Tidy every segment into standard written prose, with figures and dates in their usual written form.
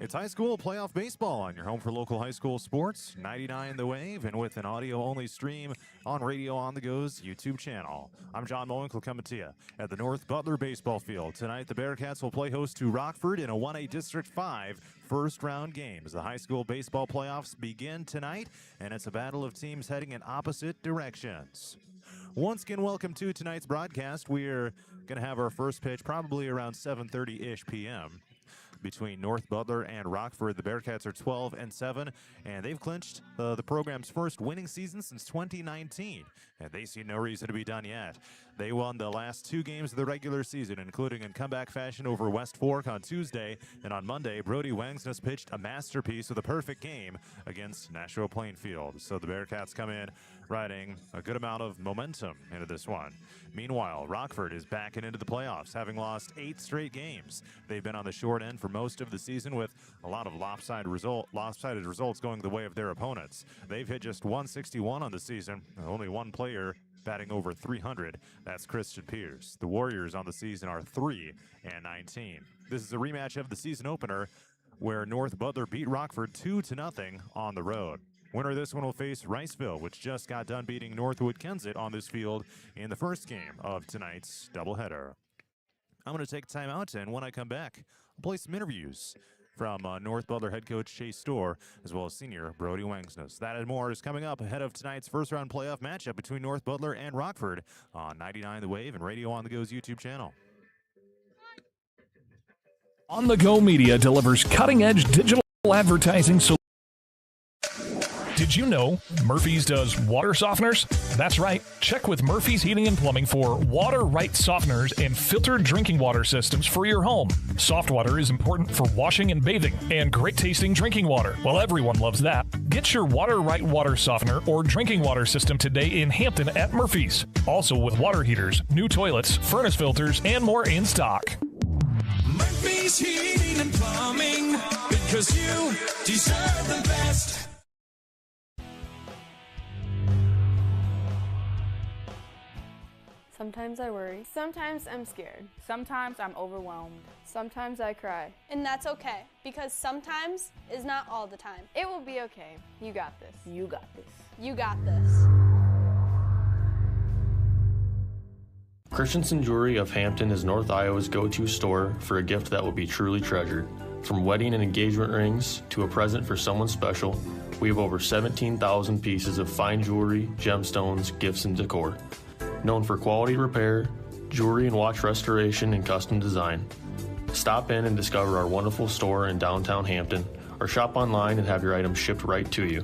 It's high school playoff baseball on your home for local high school sports, 99 The Wave, and with an audio-only stream on Radio On The Go's YouTube channel. I'm John Mowinkle coming to you at the North Butler baseball field. Tonight, the Bearcats will play host to Rockford in a 1A District 5 first-round game as the high school baseball playoffs begin tonight, and it's a battle of teams heading in opposite directions. Once again, welcome to tonight's broadcast. We're going to have our first pitch probably around 7:30-ish p.m. between North Butler and Rockford. The Bearcats are 12-7, and they've clinched the program's first winning season since 2019, and they see no reason to be done yet. They won the last two games of the regular season, including in comeback fashion over West Fork on Tuesday, and on Monday, Brody Wangsness pitched a masterpiece with a perfect game against Nashua Plainfield. So the Bearcats come in riding a good amount of momentum into this one. Meanwhile, Rockford is backing into the playoffs, having lost 8 straight games. They've been on the short end for most of the season with a lot of lopsided results going the way of their opponents. They've hit just 161 on the season, only one player batting over 300. That's Christian Pierce. The Warriors on the season are 3-19. This is a rematch of the season opener where North Butler beat Rockford 2-0 on the road. Winner of this one will face Riceville, which just got done beating Northwood Kensett on this field in the first game of tonight's doubleheader. I'm going to take time out, and when I come back, I'll play some interviews from North Butler head coach Chase Storr, as well as senior Brody Wangsness. That and more is coming up ahead of tonight's first-round playoff matchup between North Butler and Rockford on 99 The Wave and Radio On The Go's YouTube channel. On The Go Media delivers cutting-edge digital advertising solutions. Did you know Murphy's does water softeners? That's right. Check with Murphy's Heating and Plumbing for water right softeners and filtered drinking water systems for your home. Soft water is important for washing and bathing, and great tasting drinking water. Well, everyone loves that. Get your water right water softener or drinking water system today in Hampton at Murphy's. Also with water heaters, new toilets, furnace filters, and more in stock. Murphy's Heating and Plumbing, because you deserve the best. Sometimes I worry. Sometimes I'm scared. Sometimes I'm overwhelmed. Sometimes I cry. And that's okay, because sometimes is not all the time. It will be okay. You got this. You got this. You got this. Christensen Jewelry of Hampton is North Iowa's go-to store for a gift that will be truly treasured. From wedding and engagement rings to a present for someone special, we have over 17,000 pieces of fine jewelry, gemstones, gifts, and decor. Known for quality repair, jewelry and watch restoration, and custom design. Stop in and discover our wonderful store in downtown Hampton, or shop online and have your items shipped right to you.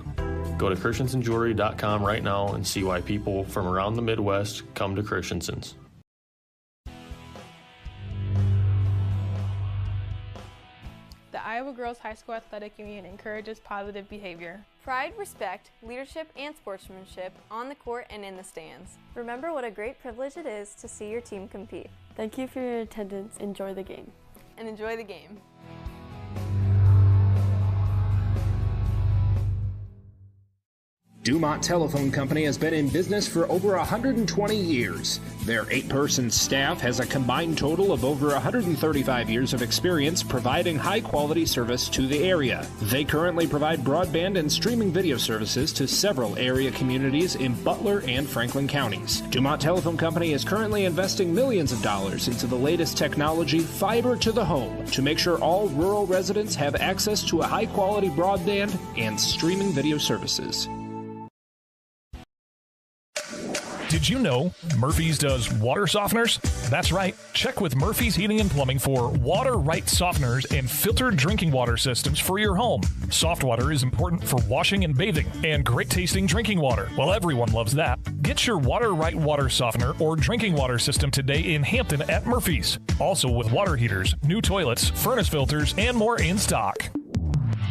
Go to christensenjewelry.com right now and see why people from around the Midwest come to Christensen's. The Iowa Girls High School Athletic Union encourages positive behavior. Pride, respect, leadership, and sportsmanship on the court and in the stands. Remember what a great privilege it is to see your team compete. Thank you for your attendance. Enjoy the game. And enjoy the game. Dumont Telephone Company has been in business for over 120 years. Their 8-person staff has a combined total of over 135 years of experience providing high-quality service to the area. They currently provide broadband and streaming video services to several area communities in Butler and Franklin counties. Dumont Telephone Company is currently investing millions of dollars into the latest technology, fiber to the home, to make sure all rural residents have access to a high-quality broadband and streaming video services. Did you know Murphy's does water softeners? That's right. Check with Murphy's Heating and Plumbing for water right softeners and filtered drinking water systems for your home. Soft water is important for washing and bathing, and great tasting drinking water. Well, everyone loves that. Get your water right water softener or drinking water system today in Hampton at Murphy's. Also with water heaters, new toilets, furnace filters, and more in stock.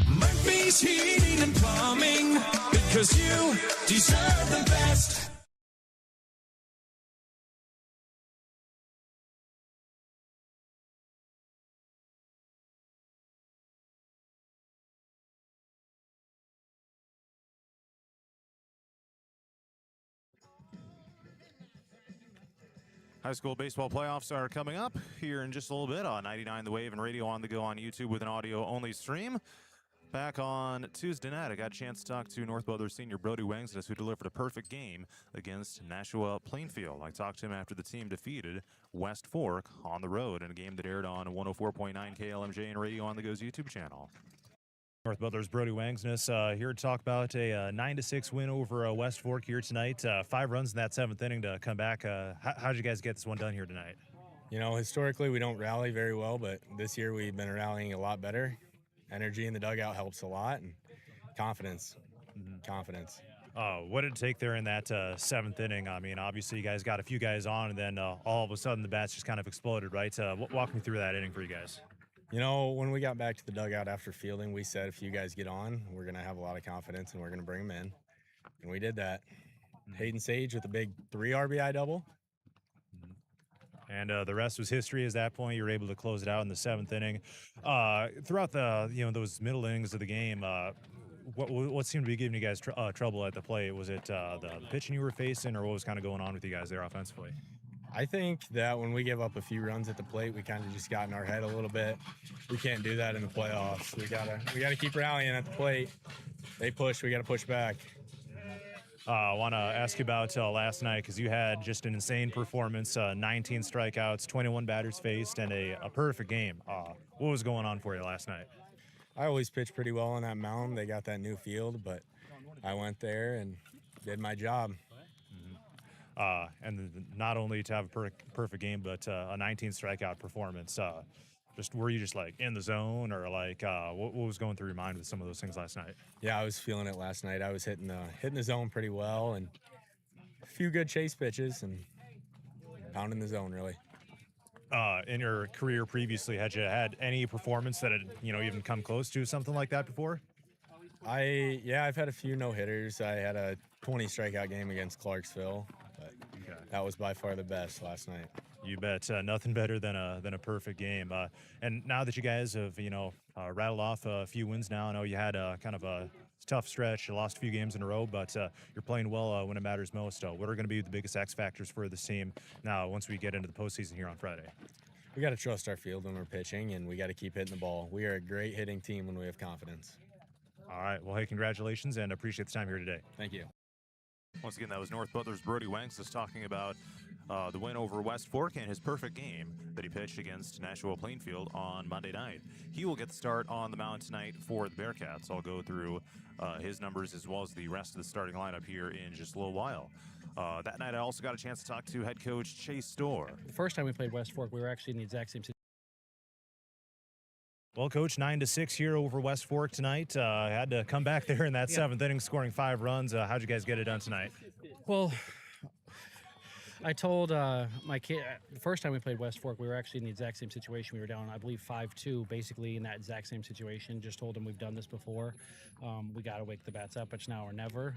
Murphy's Heating and Plumbing, because you deserve the best. High school baseball playoffs are coming up here in just a little bit on 99 The Wave and Radio on the Go on YouTube with an audio-only stream. Back on Tuesday night, I got a chance to talk to North Butler senior Brody Wangsness, who delivered a perfect game against Nashua Plainfield. I talked to him after the team defeated West Fork on the road in a game that aired on 104.9 KLMJ and Radio on the Go's YouTube channel. North Butler's Brody Wangsness here to talk about a 9-6 win over West Fork here tonight. 5 runs in that 7th inning to come back. How did you guys get this one done here tonight? You know, historically we don't rally very well, but this year we've been rallying a lot better. Energy in the dugout helps a lot, and confidence. Confidence. What did it take there in that 7th inning? I mean, obviously you guys got a few guys on, and then all of a sudden the bats just kind of exploded, right? Walk me through that inning for you guys. You know, when we got back to the dugout after fielding, we said if you guys get on, we're going to have a lot of confidence and we're going to bring them in. And we did that. Hayden Sage with a big 3 RBI double. And the rest was history. At that point, you were able to close it out in the 7th inning. Throughout the those middle innings of the game, what seemed to be giving you guys trouble at the plate? Was it the pitching you were facing, or what was kind of going on with you guys there offensively? I think that when we give up a few runs at the plate, we kind of just got in our head a little bit. We can't do that in the playoffs. We gotta keep rallying at the plate. They push, we gotta push back. I want to ask you about last night, because you had just an insane performance, 19 strikeouts, 21 batters faced, and a perfect game. What was going on for you last night? I always pitch pretty well on that mound. They got that new field, but I went there and did my job. And not only to have a perfect game, but a 19 strikeout performance. Were you just like in the zone, or like what was going through your mind with some of those things last night? Yeah, I was feeling it last night. I was hitting the zone pretty well, and a few good chase pitches and pounding the zone really. In your career previously, had you had any performance that had even come close to something like that before? I've had a few no-hitters. I had a 20 strikeout game against Clarksville, but that was by far the best last night. You bet. Nothing better than a perfect game. And now that you guys have rattled off a few wins now, I know you had kind of a tough stretch. You lost a few games in a row, but you're playing well when it matters most. What are going to be the biggest X factors for this team now once we get into the postseason here on Friday? We got to trust our field when we're pitching, and we got to keep hitting the ball. We are a great hitting team when we have confidence. All right. Well, hey, congratulations, and appreciate the time here today. Thank you. Once again, that was North Butler's Brody Wangsness talking about the win over West Fork and his perfect game that he pitched against Nashua Plainfield on Monday night. He will get the start on the mound tonight for the Bearcats. I'll go through his numbers as well as the rest of the starting lineup here in just a little while. That night, I also got a chance to talk to head coach Chase Storr. The first time we played West Fork, we were actually in the exact same situation. Well, Coach, 9-6 here over West Fork tonight. Had to come back there in that 7th inning, scoring 5 runs. How'd you guys get it done tonight? Well, I told my kid the first time we played West Fork, we were actually in the exact same situation. We were down, I believe, 5-2, basically in that exact same situation. Just told them we've done this before. We got to wake the bats up. It's now or never.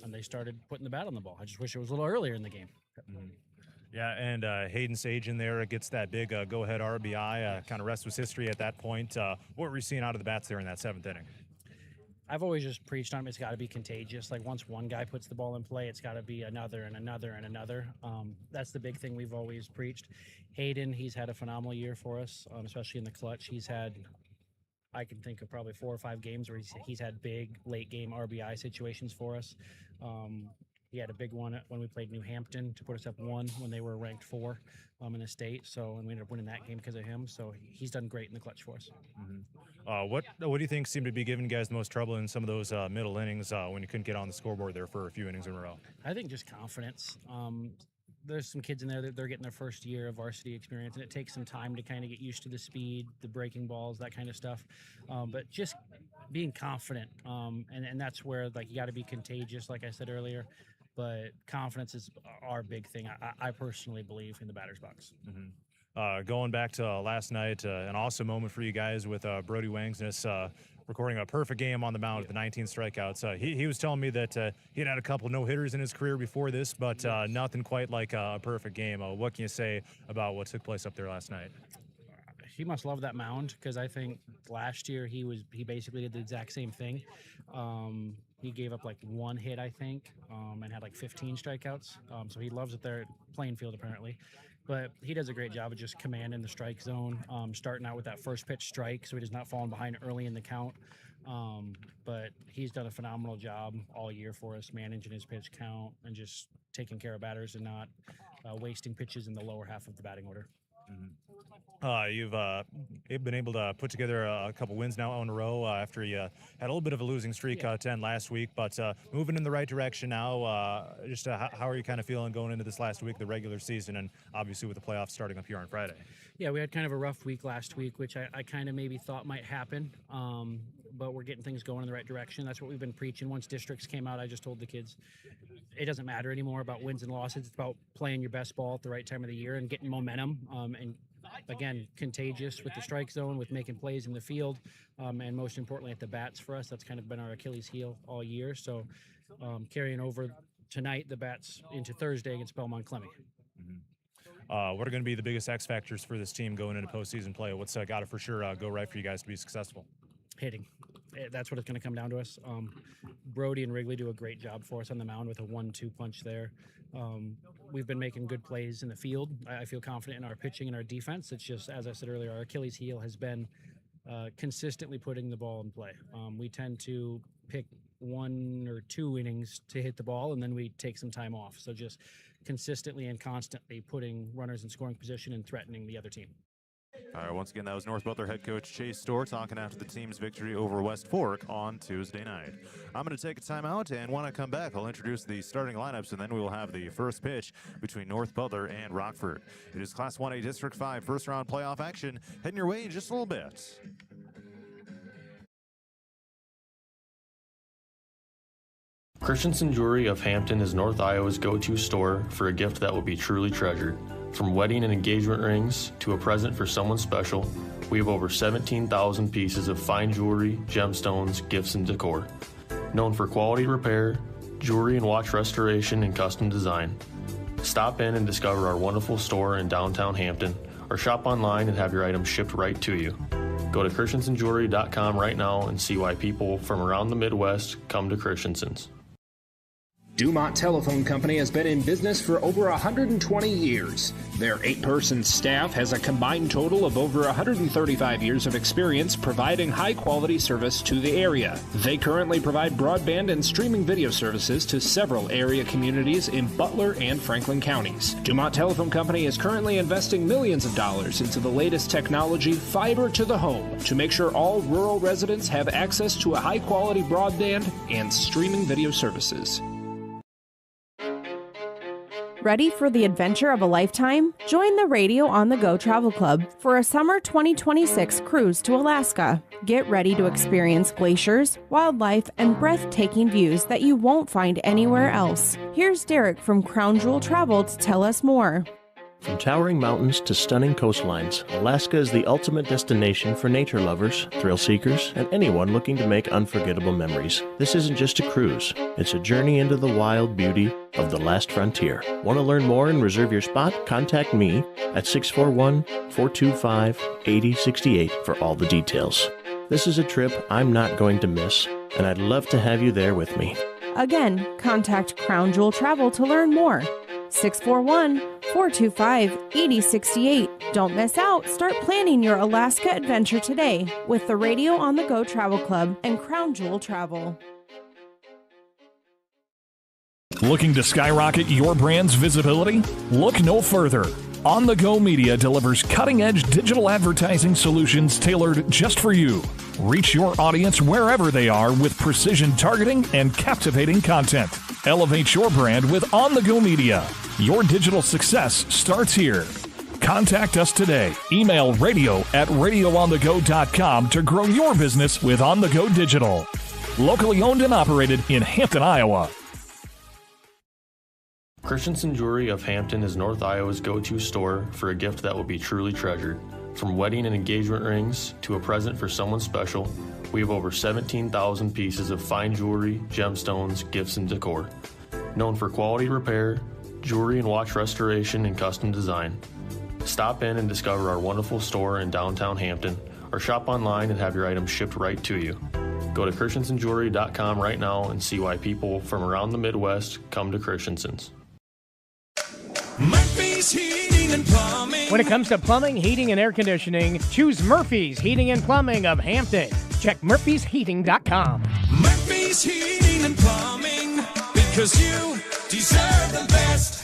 And they started putting the bat on the ball. I just wish it was a little earlier in the game. Yeah, and Hayden Sage in there gets that big go-ahead RBI. Kind of rest was history at that point. What were you seeing out of the bats there in that 7th inning? I've always just preached on it's got to be contagious. Like once one guy puts the ball in play, it's got to be another and another and another. That's the big thing we've always preached. Hayden, he's had a phenomenal year for us, especially in the clutch. He's had, I can think of probably 4 or 5 games where he's had big late game RBI situations for us. He had a big one when we played New Hampton to put us up 1 when they were ranked 4 in the state. So and we ended up winning that game because of him. So he's done great in the clutch for us. What do you think seemed to be giving you guys the most trouble in some of those middle innings when you couldn't get on the scoreboard there for a few innings in a row? I think just confidence. There's some kids in there that they're getting their first year of varsity experience, and it takes some time to kind of get used to the speed, the breaking balls, that kind of stuff. But just being confident, and that's where like you got to be contagious, like I said earlier. But confidence is our big thing. I personally believe in the batter's box. Going back to last night, an awesome moment for you guys with Brody Wangsness recording a perfect game on the mound with the 19 strikeouts. He was telling me that he had a couple no-hitters in his career before this, but nothing quite like a perfect game. What can you say about what took place up there last night? He must love that mound because I think last year he basically did the exact same thing. He gave up like 1 hit, I think, and had like 15 strikeouts. So he loves it there at Plainfield, apparently. But he does a great job of just commanding the strike zone, starting out with that first pitch strike so he does not fall behind early in the count. But he's done a phenomenal job all year for us, managing his pitch count and just taking care of batters and not wasting pitches in the lower half of the batting order. You've been able to put together a couple wins now in a row after you had a little bit of a losing streak to end last week, but moving in the right direction now. How are you kind of feeling going into this last week, the regular season, and obviously with the playoffs starting up here on Friday? Yeah, we had kind of a rough week last week, which I kind of maybe thought might happen, but we're getting things going in the right direction. That's what we've been preaching. Once districts came out, I just told the kids it doesn't matter anymore about wins and losses. It's about playing your best ball at the right time of the year and getting momentum, and again, contagious with the strike zone, with making plays in the field, and most importantly at the bats for us. That's kind of been our Achilles heel all year. So carrying over tonight the bats into Thursday against Belmont Clemmy. What are going to be the biggest X factors for this team going into postseason play? What's got to for sure go right for you guys to be successful? Hitting. That's what it's going to come down to us. Brody and Wrigley do a great job for us on the mound with a 1-2 punch there. We've been making good plays in the field. I feel confident in our pitching and our defense. It's just, as I said earlier, our Achilles heel has been consistently putting the ball in play. We tend to pick 1 or 2 innings to hit the ball, and then we take some time off. So just consistently and constantly putting runners in scoring position and threatening the other team. All right, once again, that was North Butler head coach Chase Storr talking after the team's victory over West Fork on Tuesday night. I'm going to take a timeout, and when I come back, I'll introduce the starting lineups, and then we will have the first pitch between North Butler and Rockford. It is Class 1A District 5 first-round playoff action heading your way in just a little bit. Christensen Jewelry of Hampton is North Iowa's go-to store for a gift that will be truly treasured. From wedding and engagement rings to a present for someone special, we have over 17,000 pieces of fine jewelry, gemstones, gifts, and decor. Known for quality repair, jewelry and watch restoration, and custom design. Stop in and discover our wonderful store in downtown Hampton, or shop online and have your items shipped right to you. Go to christensenjewelry.com right now and see why people from around the Midwest come to Christensen's. Dumont Telephone Company has been in business for over 120 years. Their 8-person staff has a combined total of over 135 years of experience providing high-quality service to the area. They currently provide broadband and streaming video services to several area communities in Butler and Franklin counties. Dumont Telephone Company is currently investing millions of dollars into the latest technology, fiber to the home, to make sure all rural residents have access to a high-quality broadband and streaming video services. Ready for the adventure of a lifetime? Join the Radio on the Go Travel Club for a summer 2026 cruise to Alaska. Get ready to experience glaciers, wildlife, and breathtaking views that you won't find anywhere else. Here's Derek from Crown Jewel Travel to tell us more. From towering mountains to stunning coastlines, Alaska is the ultimate destination for nature lovers, thrill seekers, and anyone looking to make unforgettable memories. This isn't just a cruise, it's a journey into the wild beauty of the last frontier. Want to learn more and reserve your spot? Contact me at 641-425-8068 for all the details. This is a trip I'm not going to miss, and I'd love to have you there with me. Again, contact Crown Jewel Travel to learn more. 641-425-8068. Don't miss out. Start planning your Alaska adventure today with the Radio on the Go Travel Club and Crown Jewel Travel. Looking to skyrocket your brand's visibility? Look no further. On the Go Media delivers cutting-edge digital advertising solutions tailored just for you. Reach your audience wherever they are with precision targeting and captivating content. Elevate your brand with On the Go Media. Your digital success starts here. Contact us today. Email radio@radioonthego.com to grow your business with On the Go Digital. Locally owned and operated in Hampton, Iowa. Christensen Jewelry of Hampton is North Iowa's go-to store for a gift that will be truly treasured. From wedding and engagement rings to a present for someone special, we have over 17,000 pieces of fine jewelry, gemstones, gifts, and decor. Known for quality repair, jewelry and watch restoration, and custom design. Stop in and discover our wonderful store in downtown Hampton, or shop online and have your items shipped right to you. Go to christensenjewelry.com right now and see why people from around the Midwest come to Christensen's. Murphy's Heating and Plumbing. When it comes to plumbing, heating, and air conditioning, choose Murphy's Heating and Plumbing of Hampton. Check murphysheating.com. Murphy's Heating and Plumbing, because you deserve the best.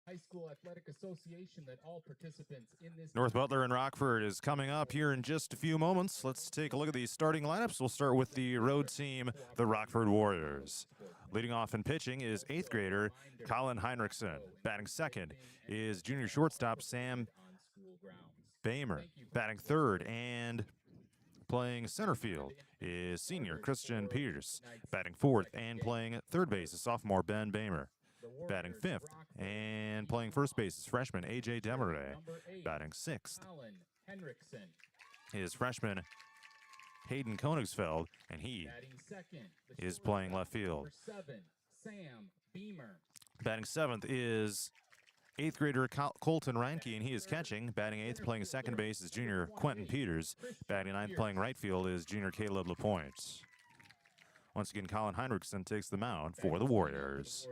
High School Athletic Association that all participants in this North Butler and Rockford is coming up here in just a few moments. Let's take a look at the starting lineups. We'll start with the road team, the Rockford Warriors. Leading off in pitching is 8th grader Colin Heinrichsen. Batting second is junior shortstop Sam Bamer. Batting third and playing center field is senior Christian Pierce. Batting fourth and playing third base is sophomore Ben Bamer. Batting fifth and playing first base is freshman A.J. Demaray. Batting sixth is freshman Hayden Konigsfeld, and he is playing left field. Batting seventh is 8th grader Colton Reinke, and he is catching. Batting eighth, playing second base is junior Quentin Peters. Batting ninth, playing right field is junior Caleb LaPointe. Once again, Colin Heinrichsen takes the mound for the Warriors.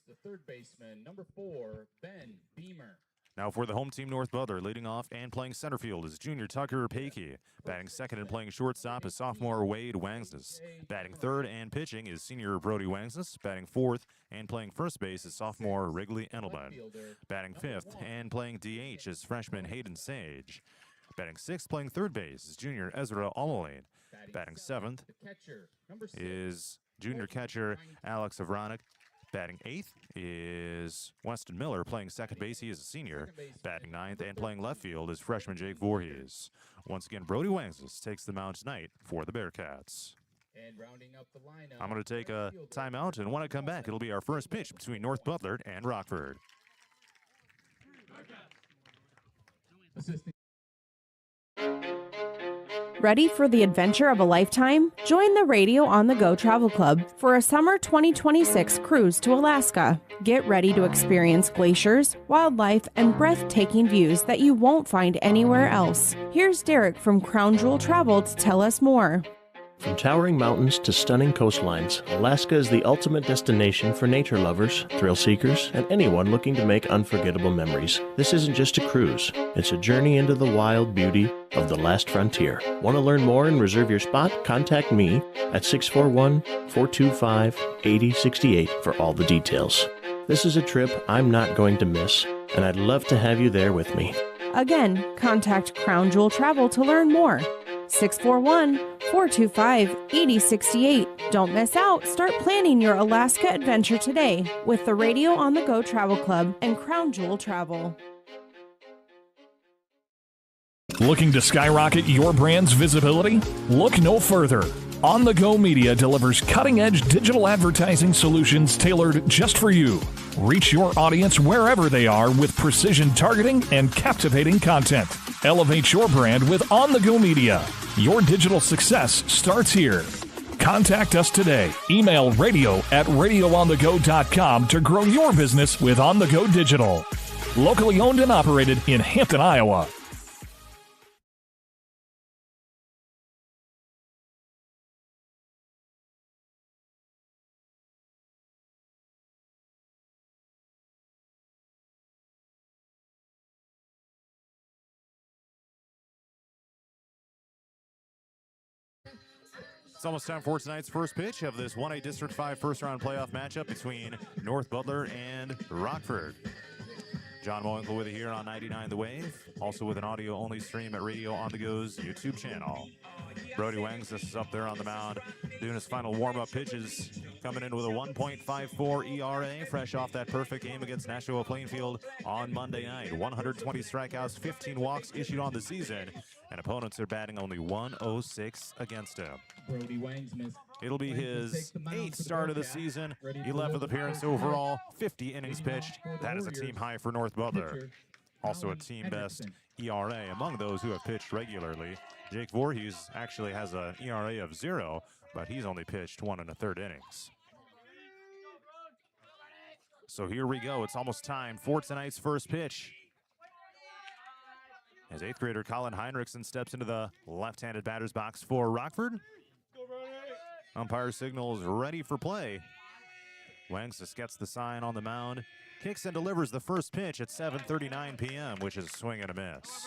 The third baseman, number 4, Ben Beamer. Now for the home team, North Butler, leading off and playing center field is junior Tucker Paakey. Batting second and playing shortstop is sophomore Wade Wangsness. Batting third and pitching is senior Brody Wangsness. Batting fourth and playing first base is sophomore Wrigley Endelman. Batting fifth and playing DH is freshman Hayden Sage. Batting sixth, playing third base is junior Ezra Almoline. Batting seventh is junior catcher Alex Avranik. Batting eighth is Weston Miller. Playing second base, he is a senior. Batting ninth and playing left field is freshman Jake Voorhees. Once again, Brody Wangsness takes the mound tonight for the Bearcats. I'm going to take a timeout, and when I come back, it'll be our first pitch between North Butler and Rockford. Ready for the adventure of a lifetime? Join the Radio on the Go Travel Club for a summer 2026 cruise to Alaska. Get ready to experience glaciers, wildlife, and breathtaking views that you won't find anywhere else. Here's Derek from Crown Jewel Travel to tell us more. From towering mountains to stunning coastlines, Alaska is the ultimate destination for nature lovers, thrill seekers, and anyone looking to make unforgettable memories. This isn't just a cruise, it's a journey into the wild beauty of the last frontier. Want to learn more and reserve your spot? Contact me at 641-425-8068 for all the details. This is a trip I'm not going to miss, and I'd love to have you there with me. Again, contact Crown Jewel Travel to learn more. 641-425-8068. Don't miss out. Start planning your Alaska adventure today with the Radio on the Go Travel Club and Crown Jewel Travel. Looking to skyrocket your brand's visibility? Look no further. On the Go Media delivers cutting-edge digital advertising solutions tailored just for you. Reach your audience wherever they are with precision targeting and captivating content. Elevate your brand with On the Go Media. Your digital success starts here. Contact us today. Email radio@radioonthego.com to grow your business with On the Go Digital. Locally owned and operated in Hampton, Iowa. It's almost time for tonight's first pitch of this 1A District 5 first-round playoff matchup between North Butler and Rockford. John Mowinkle with you here on 99 The Wave, also with an audio-only stream at Radio on the Go's YouTube channel. Brody Wangsness is up there on the mound doing his final warm-up pitches, coming in with a 1.54 ERA, fresh off that perfect game against Nashua Plainfield on Monday night. 120 strikeouts, 15 walks issued on the season, and opponents are batting only 106 against him. It'll be his 8th start of the season, 11th appearance overall, 50 innings pitched. That is a team high for North Butler. Also a team best ERA among those who have pitched regularly. Jake Voorhees actually has an ERA of 0, but he's only pitched 1 1/3 innings. So here we go. It's almost time for tonight's first pitch. As 8th grader Colin Heinrichsen steps into the left-handed batter's box for Rockford. Umpire signals ready for play. Wangstis gets the sign on the mound, kicks and delivers the first pitch at 7:39 p.m., which is a swing and a miss.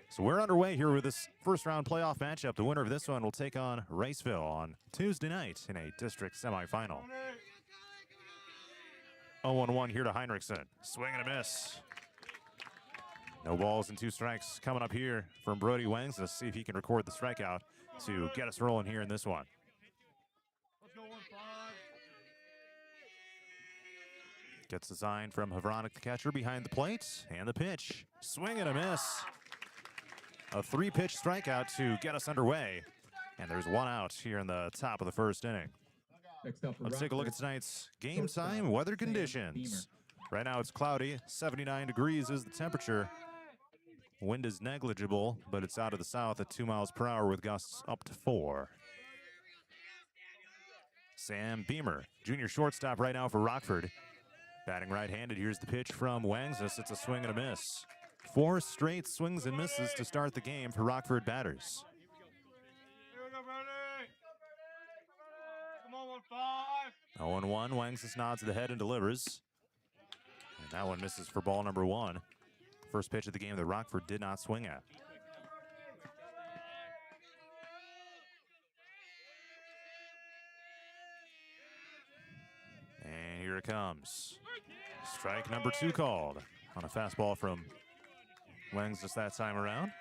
So we're underway here with this first-round playoff matchup. The winner of this one will take on Riceville on Tuesday night in a district semifinal. 0-1 here to Heinrichsen. Swing and a miss. No balls and 2 strikes coming up here from Brody Wangs. Let's see if he can record the strikeout to get us rolling here in this one. Gets the sign from Havronik, the catcher, behind the plate. And the pitch. Swing and a miss. A 3-pitch strikeout to get us underway. And there's 1 out here in the top of the first inning. Let's take a look at tonight's game time weather conditions. Right now it's cloudy. 79 degrees is the temperature. Wind is negligible, but it's out of the south at 2 miles per hour with gusts up to 4. Sam Beamer, junior shortstop right now for Rockford. Batting right-handed, here's the pitch from Wangstis. It's a swing and a miss. 4 straight swings and misses to start the game for Rockford batters. 0-1, Wangstis nods the head and delivers. And that one misses for ball number 1. First pitch of the game that Rockford did not swing at. And here it comes. Strike number 2 called on a fastball from Wangstis that time around.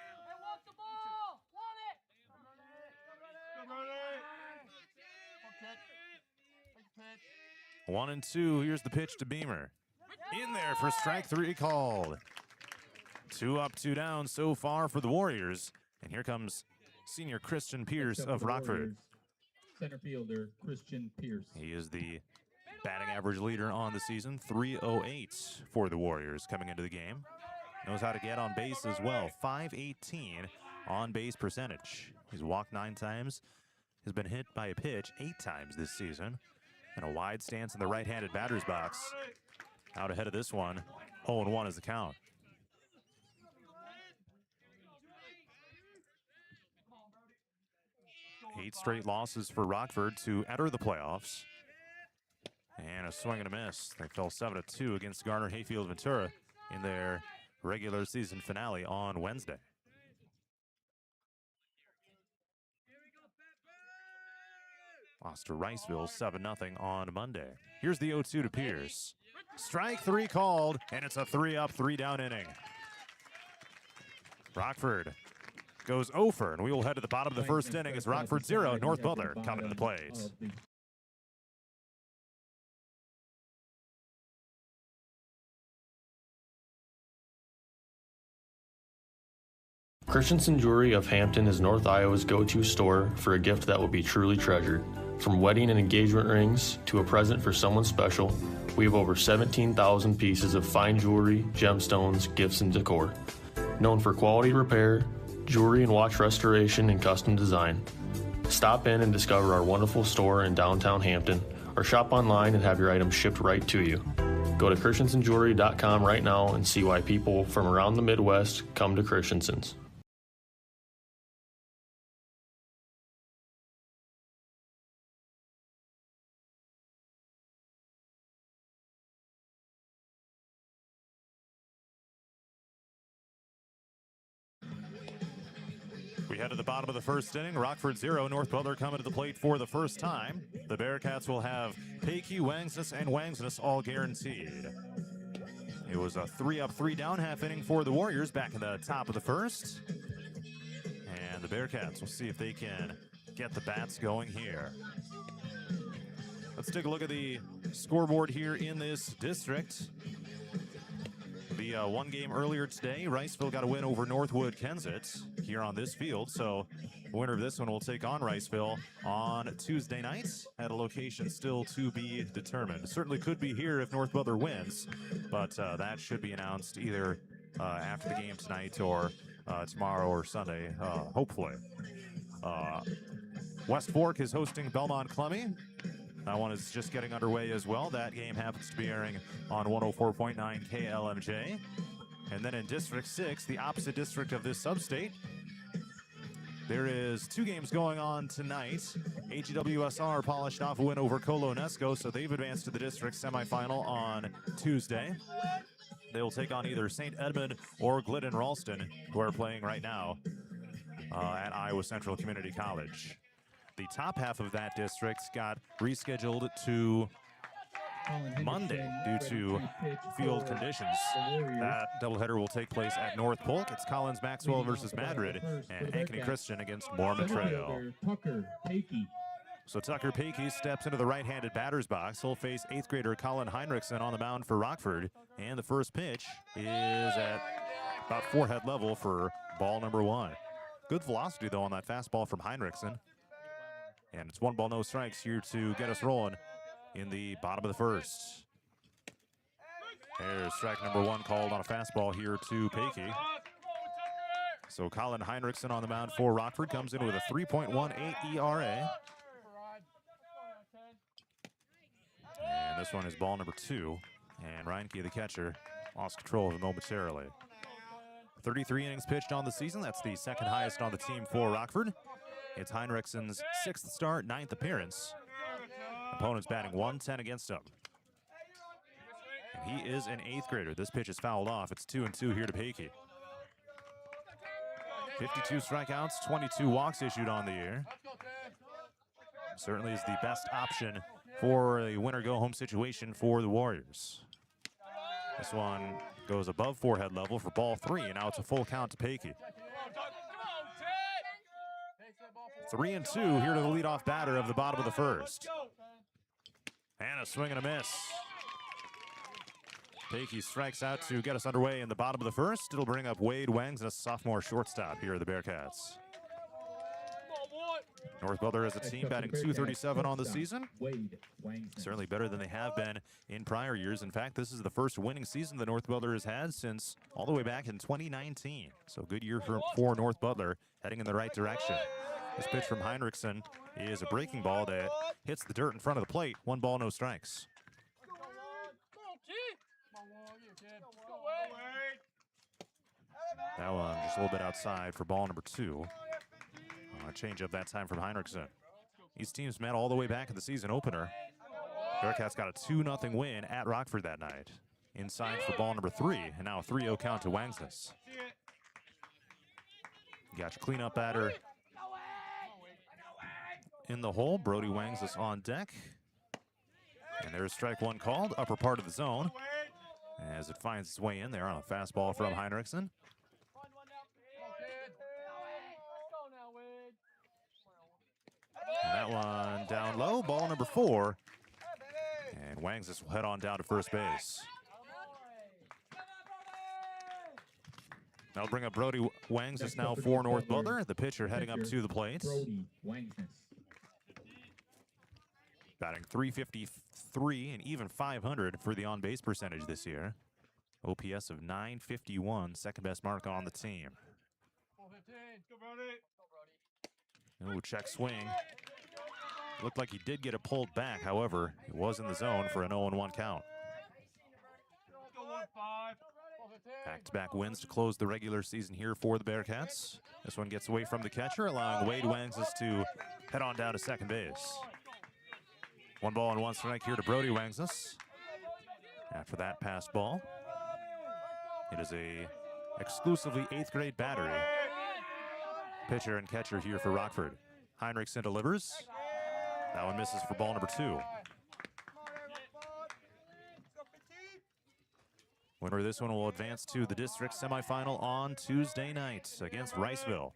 One and 2. Here's the pitch to Beamer. In there for strike 3 called. 2 up, 2 down so far for the Warriors. And here comes senior Christian Pierce of Rockford. Center fielder Christian Pierce. He is the batting average leader on the season. 308 for the Warriors coming into the game. Knows how to get on base as well. 518 on base percentage. He's walked 9 times. Has been hit by a pitch 8 times this season. And a wide stance in the right-handed batter's box. Out ahead of this one. 0-1 is the count. Eight straight losses for Rockford to enter the playoffs. And a swing and a miss. They fell 7-2 against Garner Hayfield Ventura in their regular season finale on Wednesday. Lost to Riceville 7-0 on Monday. Here's the 0-2 to Pierce. Strike 3 called, and it's a 3-up, 3-down inning. Rockford goes over, and we will head to the bottom of the first inning as Rockford 0, North Butler coming to the plate. Christensen Jewelry of Hampton is North Iowa's go-to store for a gift that will be truly treasured. From wedding and engagement rings to a present for someone special, we have over 17,000 pieces of fine jewelry, gemstones, gifts, and decor. Known for quality repair, jewelry and watch restoration, and custom design. Stop in and discover our wonderful store in downtown Hampton, or shop online and have your items shipped right to you. Go to christensenjewelry.com right now and see why people from around the Midwest come to Christensen's. We head to the bottom of the first inning. Rockford 0, North Butler coming to the plate for the first time. The Bearcats will have Paikey, Wangstis, and Wangstis all guaranteed. It was a 3-up, 3-down half inning for the Warriors back in the top of the first. And the Bearcats will see if they can get the bats going here. Let's take a look at the scoreboard here in this district. The one game earlier today, Riceville got a win over Northwood Kensett here on this field. So the winner of this one will take on Riceville on Tuesday night at a location still to be determined. Certainly could be here if North Butler wins, but that should be announced either after the game tonight or tomorrow or Sunday, hopefully. West Fork is hosting Belmont Clemmy. That one is just getting underway as well. That game happens to be airing on 104.9 KLMJ. And then in District 6, the opposite district of this substate, there is 2 games going on tonight. HEWSR polished off a win over Colonesco, so they've advanced to the district semifinal on Tuesday. They will take on either St. Edmund or Glidden Ralston, who are playing right now at Iowa Central Community College. The top half of that district got rescheduled to Monday due to field conditions. That doubleheader will take place at North Polk. It's Collins Maxwell versus Madrid and Ankeny Christian against Mormon Trail. So Tucker Paakey steps into the right-handed batter's box. He'll face 8th grader Colin Heinrichsen on the mound for Rockford. And the first pitch is at about forehead level for ball number 1. Good velocity, though, on that fastball from Heinrichsen. And it's 1 ball, no strikes here to get us rolling in the bottom of the first. There's strike number 1 called on a fastball here to Paakey. So Colin Heinrichsen on the mound for Rockford comes in with a 3.18 ERA. And this one is ball number 2. And Reinke, the catcher, lost control of it momentarily. 33 innings pitched on the season. That's the second highest on the team for Rockford. It's Heinrichsen's 6th start, 9th appearance. Opponent's batting 110 against him. And he is an 8th grader. This pitch is fouled off. It's 2-2 here to Paakey. 52 strikeouts, 22 walks issued on the year. Certainly is the best option for a winner-go-home situation for the Warriors. This one goes above forehead level for ball 3, and now it's a full count to Paakey. 3-2 here to the leadoff batter of the bottom of the first. And a swing and a miss. Paakey strikes out to get us underway in the bottom of the first. It'll bring up Wade Wangs, a sophomore shortstop here at the Bearcats. North Butler as a team batting .237 on the season. Certainly better than they have been in prior years. In fact, this is the first winning season that North Butler has had since all the way back in 2019. So good year for North Butler, heading in the right direction. This pitch from Heinrichsen is a breaking ball that hits the dirt in front of the plate. 1 ball, no strikes. That one just a little bit outside for ball number 2. Change up that time from Heinrichsen. These teams met all the way back in the season opener. Bearcats got a 2-0 win at Rockford that night. Inside for ball number 3, and now a 3-0 count to Wangsness. Got your cleanup batter in the hole. Brody Wangsness on deck. And there's strike 1 called, upper part of the zone, as it finds its way in there on a fastball from Heinrichsen. And that one down low, ball number 4. And Wangsness will head on down to first base. That'll bring up Brody Wangsness now for North Butler. The pitcher heading up to the plate. Batting .353 and even .500 for the on-base percentage this year. OPS of .951, second best mark on the team. Ooh, check swing. Looked like he did get it pulled back. However, it was in the zone for an 0-1 count. Back-to-back wins to close the regular season here for the Bearcats. This one gets away from the catcher, allowing Wade Wangsness to head on down to second base. 1 ball and 1 strike here to Brody Wangsness. After that pass ball, it is a exclusively 8th grade battery. Pitcher and catcher here for Rockford. Heinrichsen delivers. That one misses for ball number 2. Winner of this one will advance to the district semifinal on Tuesday night against Riceville.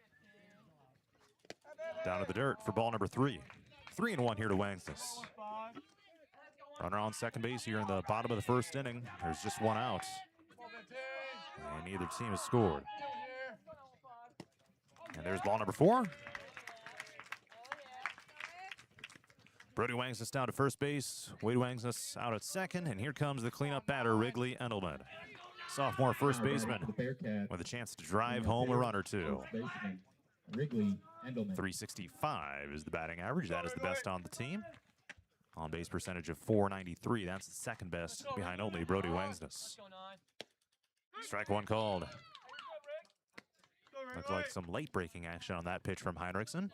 Down to the dirt for ball number 3. 3-1 here to Wangsness. Runner on second base here in the bottom of the first inning. There's just 1 out. And neither team has scored. And there's ball number 4. Brody Wangsness down to first base. Wade Wangsness out at second. And here comes the cleanup batter, Wrigley Endelman. Sophomore first Now batting baseman for the Bearcats, with a chance to drive bringing up home a hitter, run or two. first baseman, Wrigley Endelman. 365 is the batting average. That is the best on the team. On base percentage of 493. That's the second best behind only Brody Wangsness. Strike one called. Looked like some late breaking action on that pitch from Heinrichsen.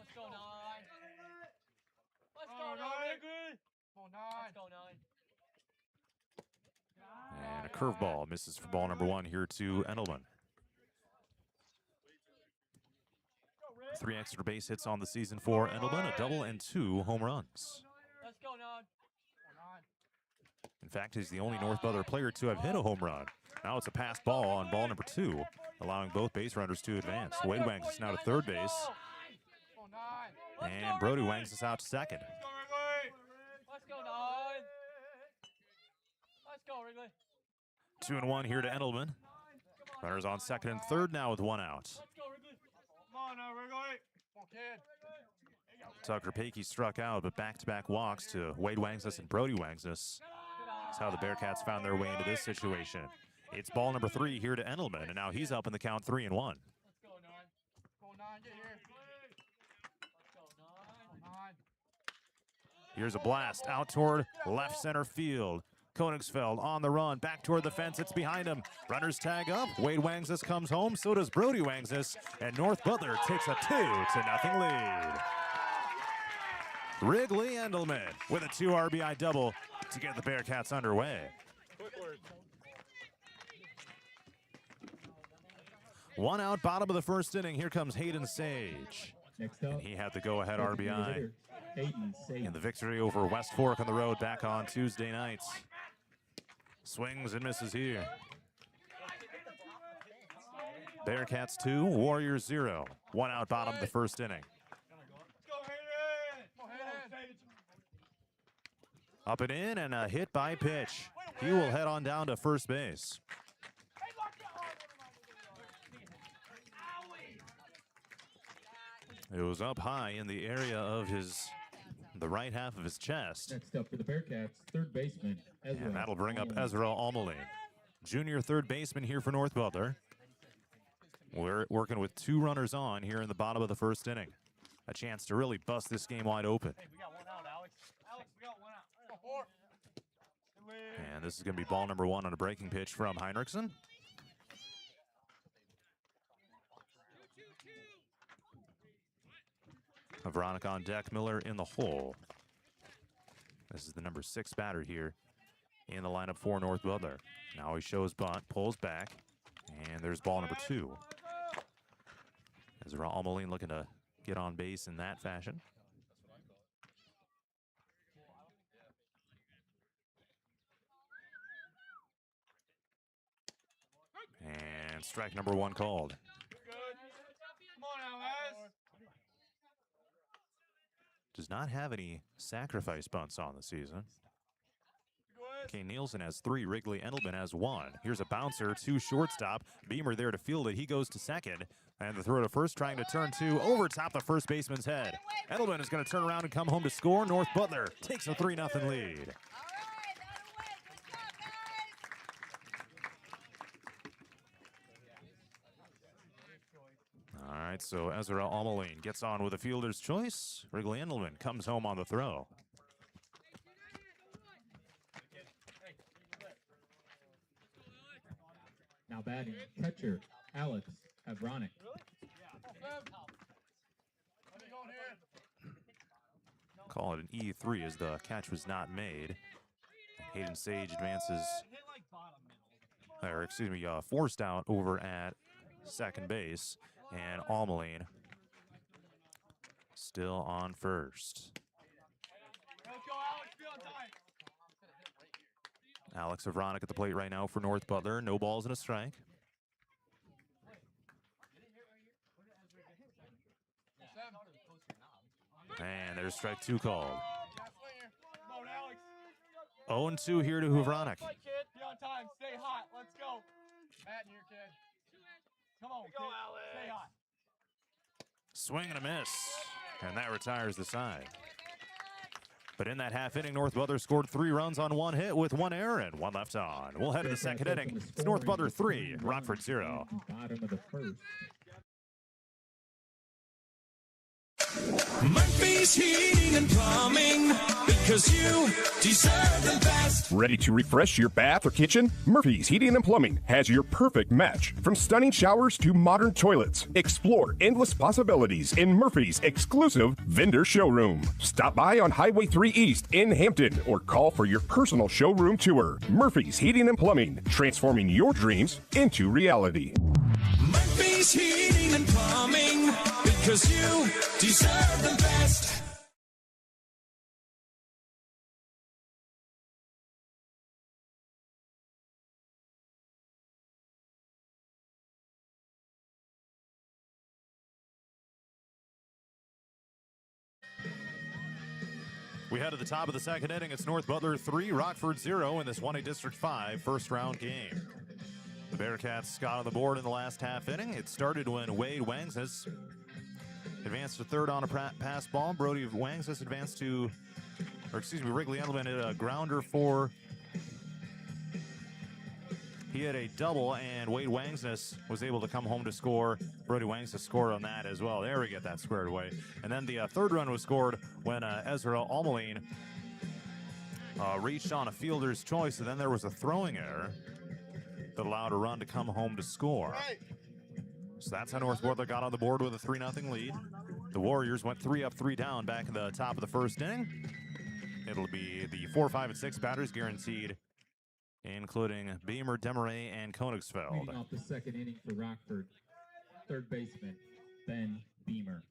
And a curveball misses for ball number one here to Endelman. 3 extra base hits on the season for Endelman, a double and 2 home runs. In fact, he's the only North Butler player to have hit a home run. Now it's a passed ball on ball number 2, allowing both base runners to advance. Wade Wangs is now to third base. And Brody Wangs is out to second. Let's go, Nine. Let's go, Wrigley. 2-1 here to Endelman. Runners on second and third now with one out. Come on now, Wrigley. Come on, kid. Tucker Paakey struck out, but back-to-back walks to Wade Wangsness and Brody Wangsness. That's how the Bearcats found their way into this situation. It's ball number 3 here to Endelman, and now he's up in the count 3-1. Let's go, Nine. Go, Nine, get here. Let's go, Nine. Here's a blast out toward left center field. Koenigsfeld on the run, back toward the fence, it's behind him. Runners tag up, Wade Wangsness comes home, so does Brody Wangsness, and North Butler takes a 2-0 lead. Wrigley Endelman with a 2 RBI double to get the Bearcats underway. One out, bottom of the first inning. Here comes Hayden Sage. Next up, and he had the go-ahead RBI hitter, Hayden Sage. in the victory over West Fork on the road back on Tuesday nights. Swings and misses here. Bearcats 2, Warriors 0. One out, bottom of the first inning. Up and in, and a hit by pitch. He will head on down to first base. It was up high in the area of the right half of his chest. Next up for the Bearcats, third baseman, Ezra. And that'll bring up Ezra Almaline. Junior third baseman here for North Butler. We're working with 2 runners on here in the bottom of the first inning. A chance to really bust this game wide open. Hey, we got one out, Alex. Alex, we got one out. Go, 4. And this is going to be ball number 1 on a breaking pitch from Heinrichsen. Veronica on deck, Miller in the hole. This is the number 6 batter here in the lineup for North Butler. Now he shows bunt, pulls back, and there's ball number 2. Ezra Almaline looking to get on base in that fashion. And strike number 1 called. Come on now, guys. Does not have any sacrifice bunts on the season. Kane Nielsen has 3. Wrigley Endelman has 1. Here's a bouncer to shortstop. Beamer there to field it. He goes to second. And the throw to first, trying to turn 2 over top the first baseman's head. Endelman is going to turn around and come home to score. North Butler takes a 3-0 lead. All right, so Ezra Almaline gets on with a fielder's choice. Wrigley Endelman comes home on the throw. Now batting, catcher, Alex Avronic. Call it an E3 as the catch was not made. Hayden Sage advances, or excuse me, forced out over at second base. And Almaline still on first. Alex Avronic at the plate right now for North Butler. No balls and a strike. And there's strike 2 called. 0-2 here to Avronic. Be on time. Stay hot. Let's go. Matt in here, kid. Come on, go, Alex. Stay hot. Swing and a miss. And that retires the side. But in that half inning, North Butler scored 3 runs on 1 hit with 1 error and 1 left on. We'll head to the second inning. It's North Butler 3, Rockford 0. Bottom of the first. Murphy's Heating and Plumbing, because you deserve the best. Ready to refresh your bath or kitchen? Murphy's Heating and Plumbing has your perfect match. From stunning showers to modern toilets, explore endless possibilities in Murphy's exclusive vendor showroom. Stop by on Highway 3 East in Hampton or call for your personal showroom tour. Murphy's Heating and Plumbing, transforming your dreams into reality. Murphy's Heating and Plumbing, because you deserve the best. We head to the top of the second inning. It's North Butler 3, Rockford 0 in this 1A District 5 first round game. The Bearcats got on the board in the last half inning. It started when Wade Wangsness advanced to third on a pass ball. Brody Wangsness advanced to, Wrigley Engelman hit a grounder for. He had a double, and Wade Wangsness was able to come home to score. Brody Wangsness scored on that as well. There we get that squared away. And then the third run was scored when Ezra Almoline reached on a fielder's choice, and then there was a throwing error that allowed a run to come home to score. So that's how North Butler got on the board with a 3-0 lead. The Warriors went 3 up, 3 down back in the top of the first inning. It'll be the 4, 5, and 6 batters guaranteed, including Beamer, Demaray, and Koenigsfeld. Leading off the second inning for Rockford, third baseman Ben Beamer.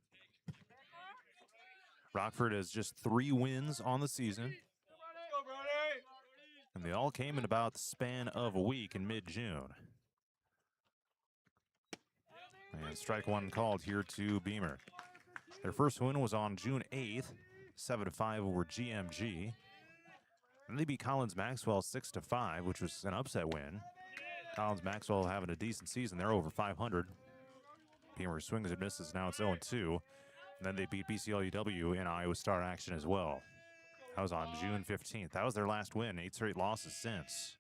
Rockford has just 3 wins on the season, and they all came in about the span of a week in mid-June. And strike one called here to Beamer. Their first win was on June 8th, 7-5 over GMG. And they beat Collins Maxwell 6-5, which was an upset win. Collins Maxwell having a decent season. They're over 500. Beamer swings and misses. Now it's 0-2. And then they beat BCLUW in Iowa Star action as well. That was on June 15th. That was their last win. 8 straight losses since.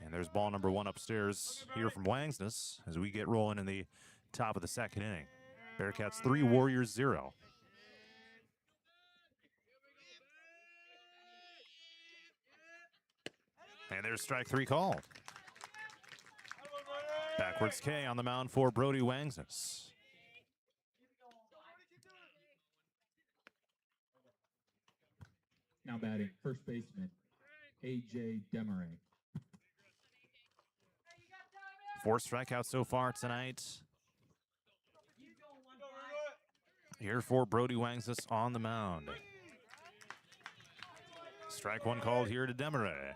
And there's ball number 1 upstairs here from Wangsness as we get rolling in the top of the second inning. Bearcats 3, Warriors 0. And there's strike 3 called. Backwards K on the mound for Brody Wangsness. Now batting first baseman A.J. Demaray. 4 strikeouts so far tonight. Here for Brody Wangsness on the mound. Strike 1 called here to Demaray.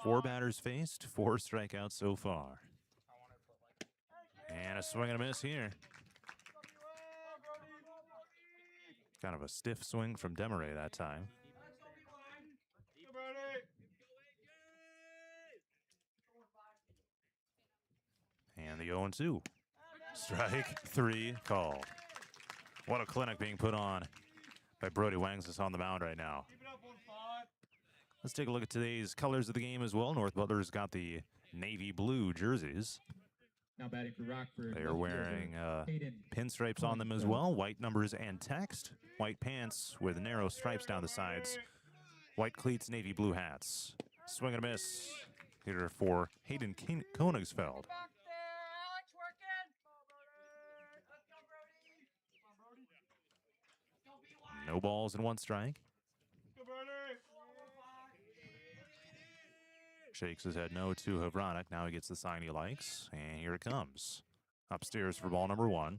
4 batters faced, 4 strikeouts so far. And a swing and a miss here. Kind of a stiff swing from Demaray that time. And the 0-2. Strike 3 called. What a clinic being put on by Brody Wangsness on the mound right now. Let's take a look at today's colors of the game as well. North Butler's got the navy blue jerseys. Now batting for Rockford. They are wearing pinstripes on them as well. White numbers and text. White pants with narrow stripes down the sides. White cleats, navy blue hats. Swing and a miss here for Hayden Koenigsfeld. No balls and 1 strike. Shakes his head no to Havranek. Now he gets the sign he likes. And here it comes. Upstairs for ball number 1.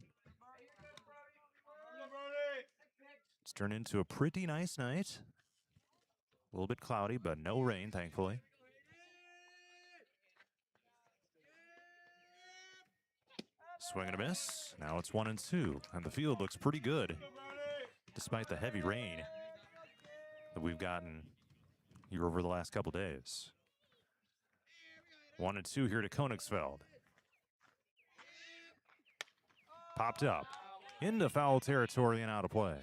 It's turned into a pretty nice night. A little bit cloudy, but no rain, thankfully. Swing and a miss. Now it's 1-2. And the field looks pretty good, despite the heavy rain that we've gotten here over the last couple days. 1-2 here to Koenigsfeld. Popped up. into foul territory and out of play.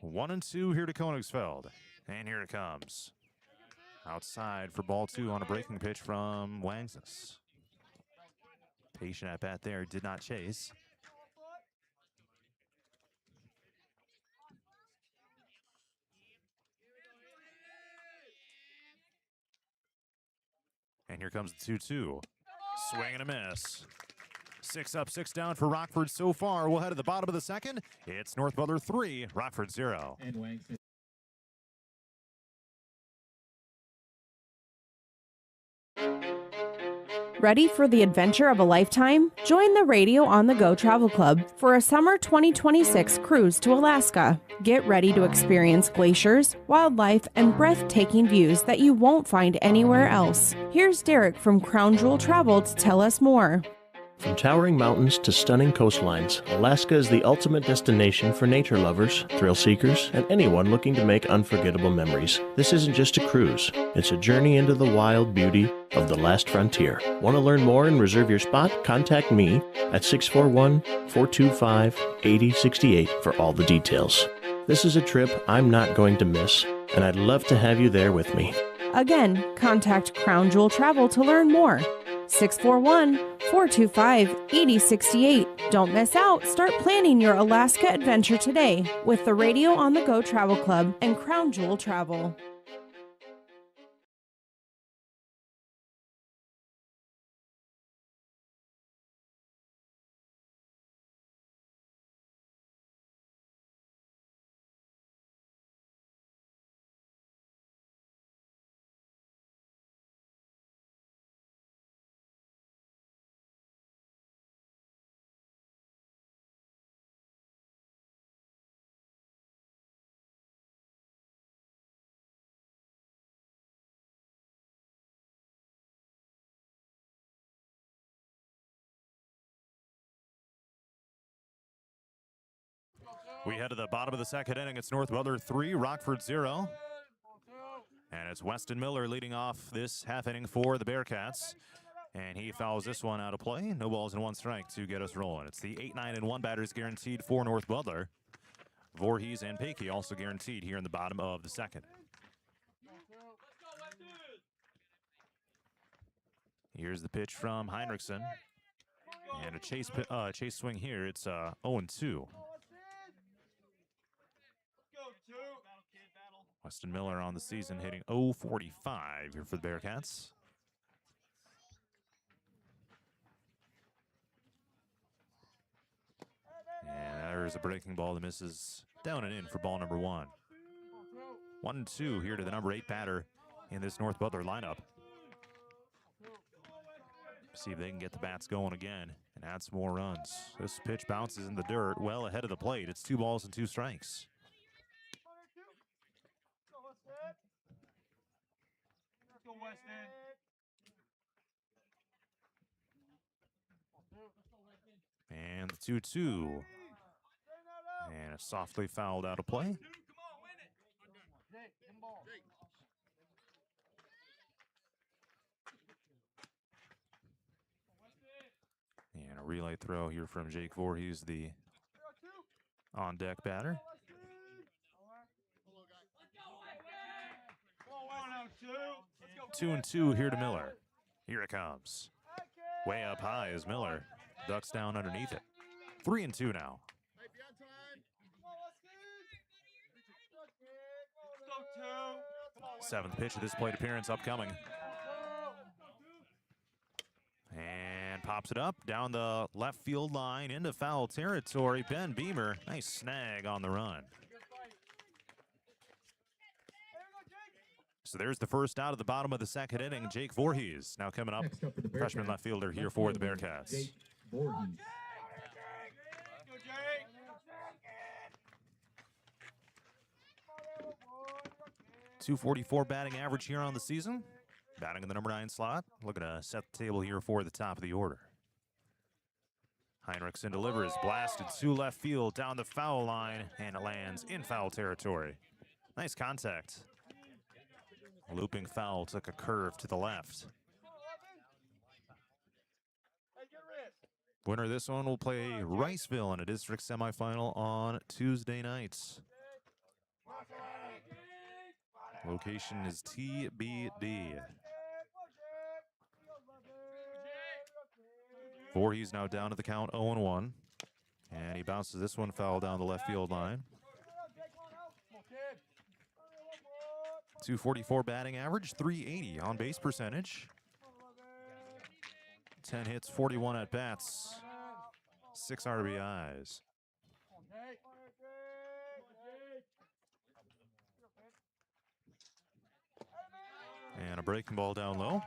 One and two here to Koenigsfeld. And here it comes. Outside for ball two on a breaking pitch from Wangsus. Patient at bat there, did not chase. And here comes the 2-2. Swing and a miss. 6 up, 6 down for Rockford so far. We'll head to the bottom of the second. It's North Butler 3, Rockford 0. And Wang's Ready for the adventure of a lifetime? Join the Radio on the Go Travel Club for a summer 2026 cruise to Alaska. Get ready to experience glaciers, wildlife, and breathtaking views that you won't find anywhere else. Here's Derek from Crown Jewel Travel to tell us more. From towering mountains to stunning coastlines, Alaska is the ultimate destination for nature lovers, thrill seekers, and anyone looking to make unforgettable memories. This isn't just a cruise, it's a journey into the wild beauty of the last frontier. Want to learn more and reserve your spot? Contact me at 641-425-8068 for all the details. This is a trip I'm not going to miss, and I'd love to have you there with me. Again, contact Crown Jewel Travel to learn more. 641-425-8068. Don't miss out. Start planning your Alaska adventure today with the Radio on the Go Travel Club and Crown Jewel Travel. We head to the bottom of the second inning. It's North Butler 3, Rockford 0. And it's Weston Miller leading off this half inning for the Bearcats. And he fouls this one out of play. No balls and 1 strike to get us rolling. It's the 8-9-1 batters guaranteed for North Butler. Voorhees and Pakey also guaranteed here in the bottom of the second. Here's the pitch from Heinrichsen. And a chase swing here. It's 0-2. Weston Miller on the season hitting .045 here for the Bearcats. And there's a breaking ball that misses down and in for ball number 1. 1-2 here to the number 8 batter in this North Butler lineup. See if they can get the bats going again and add some more runs. This pitch bounces in the dirt well ahead of the plate. It's 2 balls and 2 strikes. And the 2-2. And it's softly fouled out of play. And a relay throw here from Jake Voorhees, the on-deck batter. 2-2 here to Miller. Here it comes. Way up high is Miller. Ducks down underneath it. 3-2 now. 7th pitch of this plate appearance upcoming. And pops it up down the left field line into foul territory. Ben Beamer, nice snag on the run. So there's the first out of the bottom of the second inning. Jake Voorhees now coming up. Freshman left fielder here for the Bearcats. Jake Voorhees. 244 batting average here on the season. Batting in the number 9 slot. Looking to set the table here for the top of the order. Heinrichsen delivers, blasted to left field down the foul line, and it lands in foul territory. Nice contact. Looping foul took a curve to the left. Winner of this one will play Riceville in a district semifinal on Tuesday nights. Location is TBD. Voorhees now down to the count 0-1. And he bounces this one foul down the left field line. 244 batting average, 380 on base percentage. 10 hits, 41 at bats, 6 RBIs. And a breaking ball down low.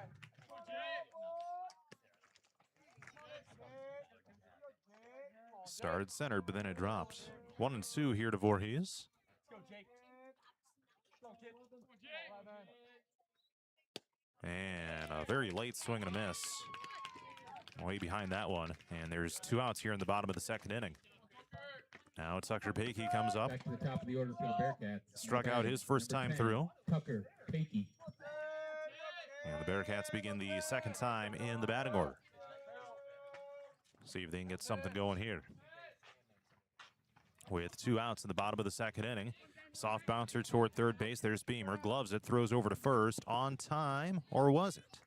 Started centered, but then it dropped. 1-2 here to Voorhees. And a very late swing and a miss. Way behind that one. And there's 2 outs here in the bottom of the second inning. Now Tucker Pakey comes up. Back to the top of the order for the Bearcats. Struck out his first time 10, through. Tucker Pakey. And the Bearcats begin the second time in the batting order. See if they can get something going here. With 2 outs in the bottom of the second inning. Soft bouncer toward third base. There's Beamer. Gloves it. Throws over to first. On time, or was it?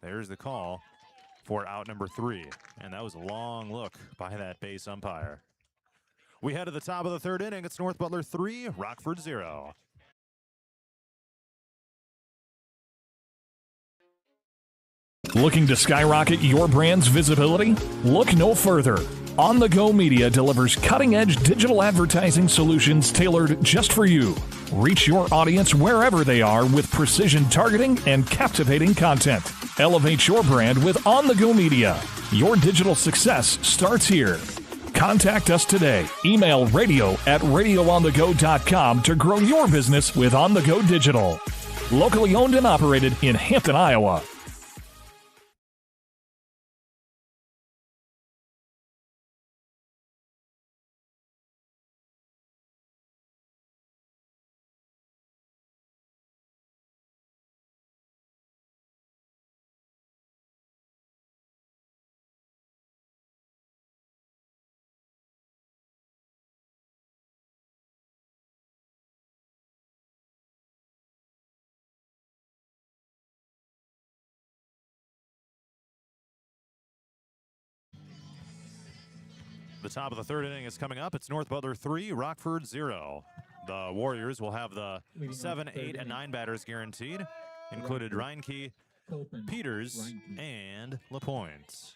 There's the call for out number 3. And that was a long look by that base umpire. We head to the top of the third inning. It's North Butler 3, Rockford 0. Looking to skyrocket your brand's visibility? Look no further. On the Go Media delivers cutting-edge digital advertising solutions tailored just for you. Reach your audience wherever they are with precision targeting and captivating content. Elevate your brand with On the Go Media. Your digital success starts here. Contact us today. Email radio@radioonthego.com to grow your business with On the Go Digital. Locally owned and operated in Hampton, Iowa. The top of the third inning is coming up. It's North Butler 3, Rockford 0. The Warriors will have the 7, 8, and 9 batters guaranteed, included Reinke, Peters, and LaPointe.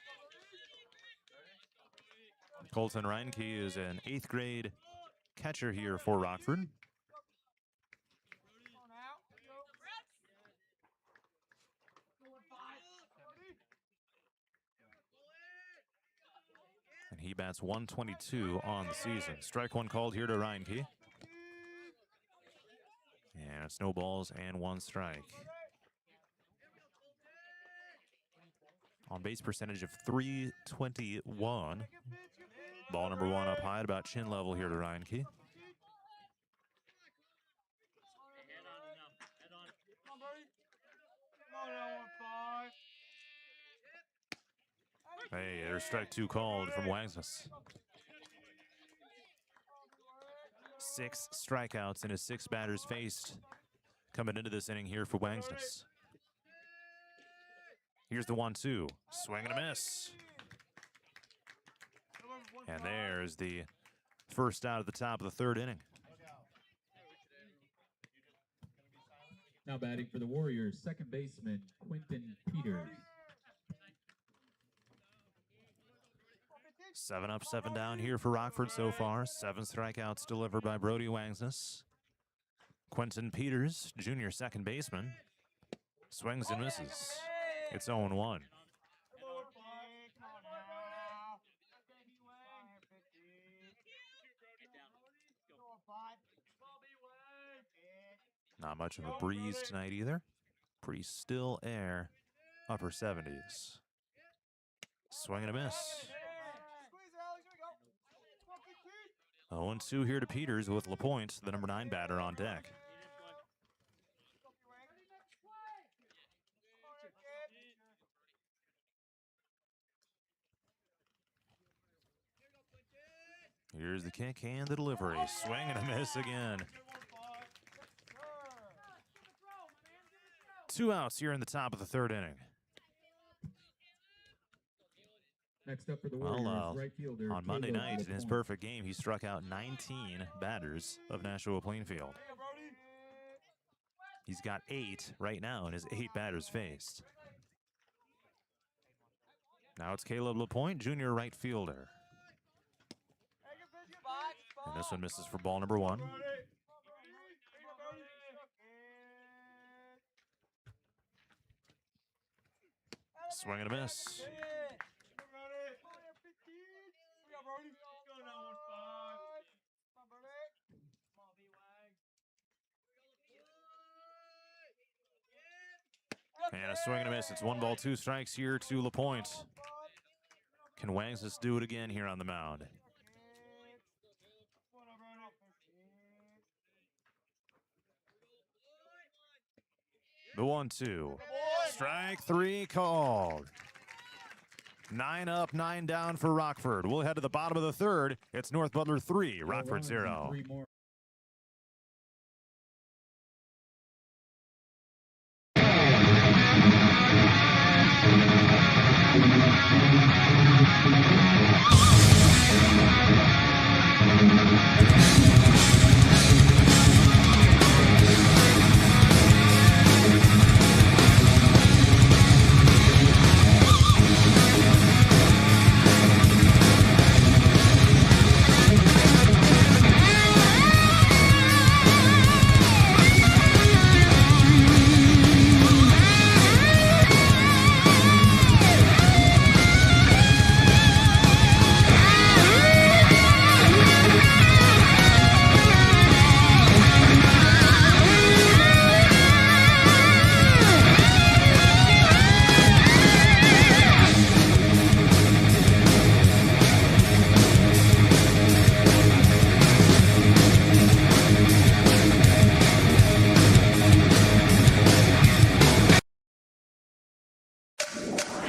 Colton Reinke is an 8th grade catcher here for Rockford. And he bats 122 on the season. Strike one called here to Reinke. And it's no balls and 1 strike. On base percentage of .321. Ball number 1 up high at about chin level here to Reinke. Hey, there's strike 2 called from Wangsness. 6 strikeouts in his 6 batters faced coming into this inning here for Wangsness. Here's the 1-2. Swing and a miss. And there's the first out at the top of the third inning. Now batting for the Warriors, second baseman Quentin Peters. 7 up, 7 down here for Rockford so far. 7 strikeouts delivered by Brody Wangsness. Quentin Peters, junior second baseman, swings and misses. It's 0-1. Not much of a breeze tonight either. Pretty still air, upper 70s. Swing and a miss. 0-2 here to Peters with LaPointe, the number 9 batter, on deck. Here's the kick and the delivery. Swing and a miss again. 2 outs here in the top of the 3rd inning. Next up for the Warriors, right fielder, on Monday Caleb night in his LaPointe. perfect game, he struck out 19 batters of Nashua Plainfield. He's got 8 right now in his 8 batters faced. Now it's Caleb LaPointe, junior right fielder. And this one misses for ball number 1. Swing and a miss. And a swing and a miss. It's 1 ball, 2 strikes here to LaPointe. Can Wangsness do it again here on the mound? The 1-2. Strike 3 called. 9 up, 9 down for Rockford. We'll head to the bottom of the 3rd. It's North Butler 3, Rockford 0.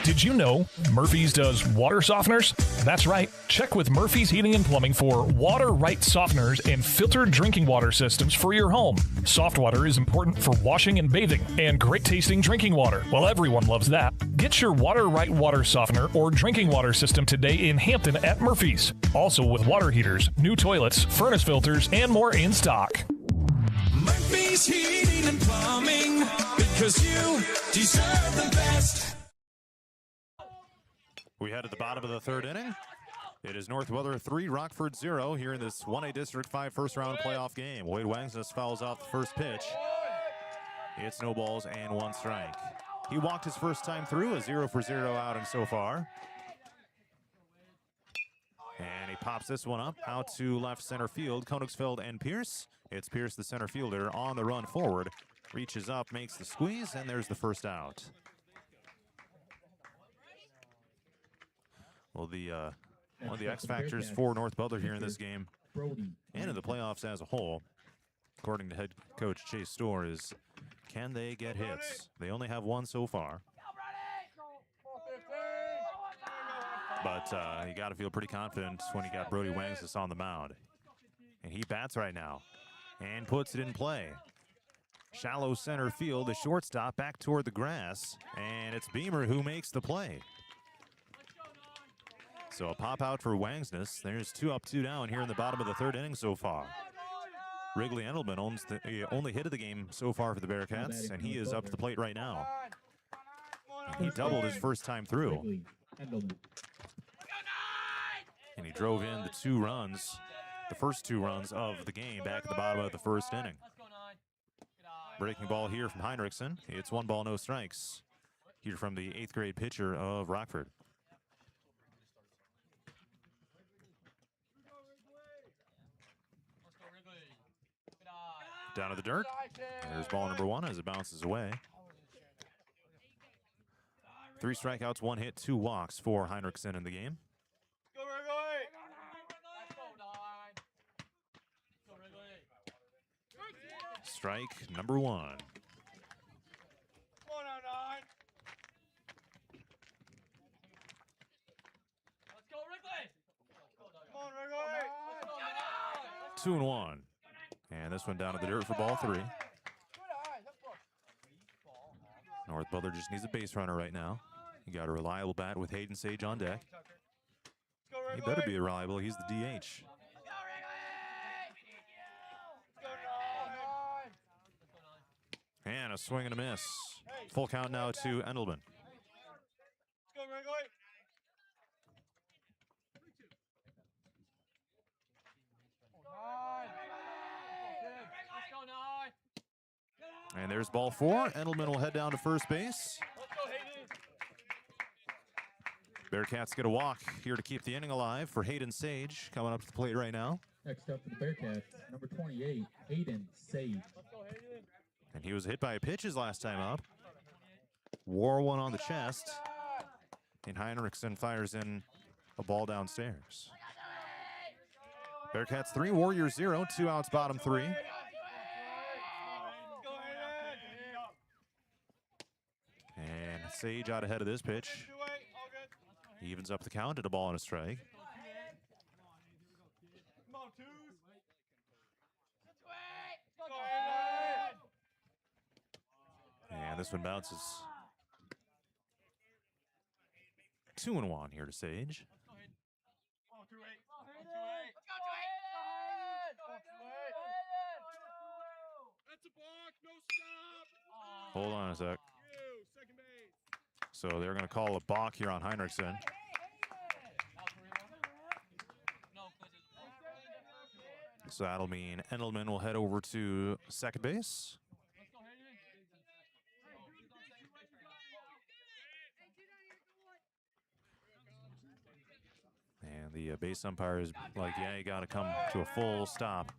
Did you know Murphy's does water softeners? That's right. Check with Murphy's Heating and Plumbing for water right softeners and filtered drinking water systems for your home. Soft water is important for washing and bathing, and great tasting drinking water. Well, everyone loves that. Get your water right water softener or drinking water system today in Hampton at Murphy's. Also with water heaters, new toilets, furnace filters, and more in stock. Murphy's Heating and Plumbing, because you deserve the best. We head to the bottom of the 3rd inning. It is North Butler 3, Rockford 0 here in this 1A District 5 first-round playoff game. Wade Wangsness fouls off the first pitch. It's no balls and 1 strike. He walked his first time through, a 0-for-0 outing so far. And he pops this one up out to left center field. Koenigsfeld and Pierce. It's Pierce, the center fielder, on the run forward. Reaches up, makes the squeeze, and there's the first out. Well, one of the X factors for North Butler here in this game and in the playoffs as a whole, according to head coach Chase Storr, is can they get hits? They only have 1 so far. But you got to feel pretty confident when you got Brody Wangsness on the mound. And he bats right now and puts it in play. Shallow center field, the shortstop back toward the grass, and it's Beamer who makes the play. So a pop out for Wangsness. There's 2 up, 2 down here in the bottom of the 3rd inning so far. Wrigley Endelman owns the only hit of the game so far for the Bearcats, and he is up to the plate right now. And he doubled his first time through. And he drove in the 2 runs, the first 2 runs of the game back at the bottom of the 1st inning. Breaking ball here from Heinrichsen. It's 1 ball, no strikes here from the 8th grade pitcher of Rockford. Down to the dirt. There's ball number 1 as it bounces away. 3 strikeouts, 1 hit, 2 walks for Heinrichsen in the game. strike number 1. Come on now, 9. Let's go, Wrigley. Come on, Wrigley. Let's go, 2-1. And this one down to the dirt for ball 3. North Butler just needs a base runner right now. You got a reliable bat with Hayden Sage on deck. He better be reliable. He's the DH. And a swing and a miss. Full count now to Endelman. And there's ball 4. Endelman will head down to first base. Bearcats get a walk here to keep the inning alive for Hayden Sage coming up to the plate right now. Next up for the Bearcats, number 28, Hayden Sage. And he was hit by a pitch his last time up. Wore one on the chest. And Heinrichsen fires in a ball downstairs. Bearcats 3, Warriors 0, 2 outs, bottom 3. And Sage out ahead of this pitch. Evens up the count at a ball and a strike. And this one bounces. 2-1 here to Sage. Hold on a sec. So they're going to call a balk here on Heinrichsen. So that'll mean Endelman will head over to second base. And the base umpire is like, yeah, you got to come to a full stop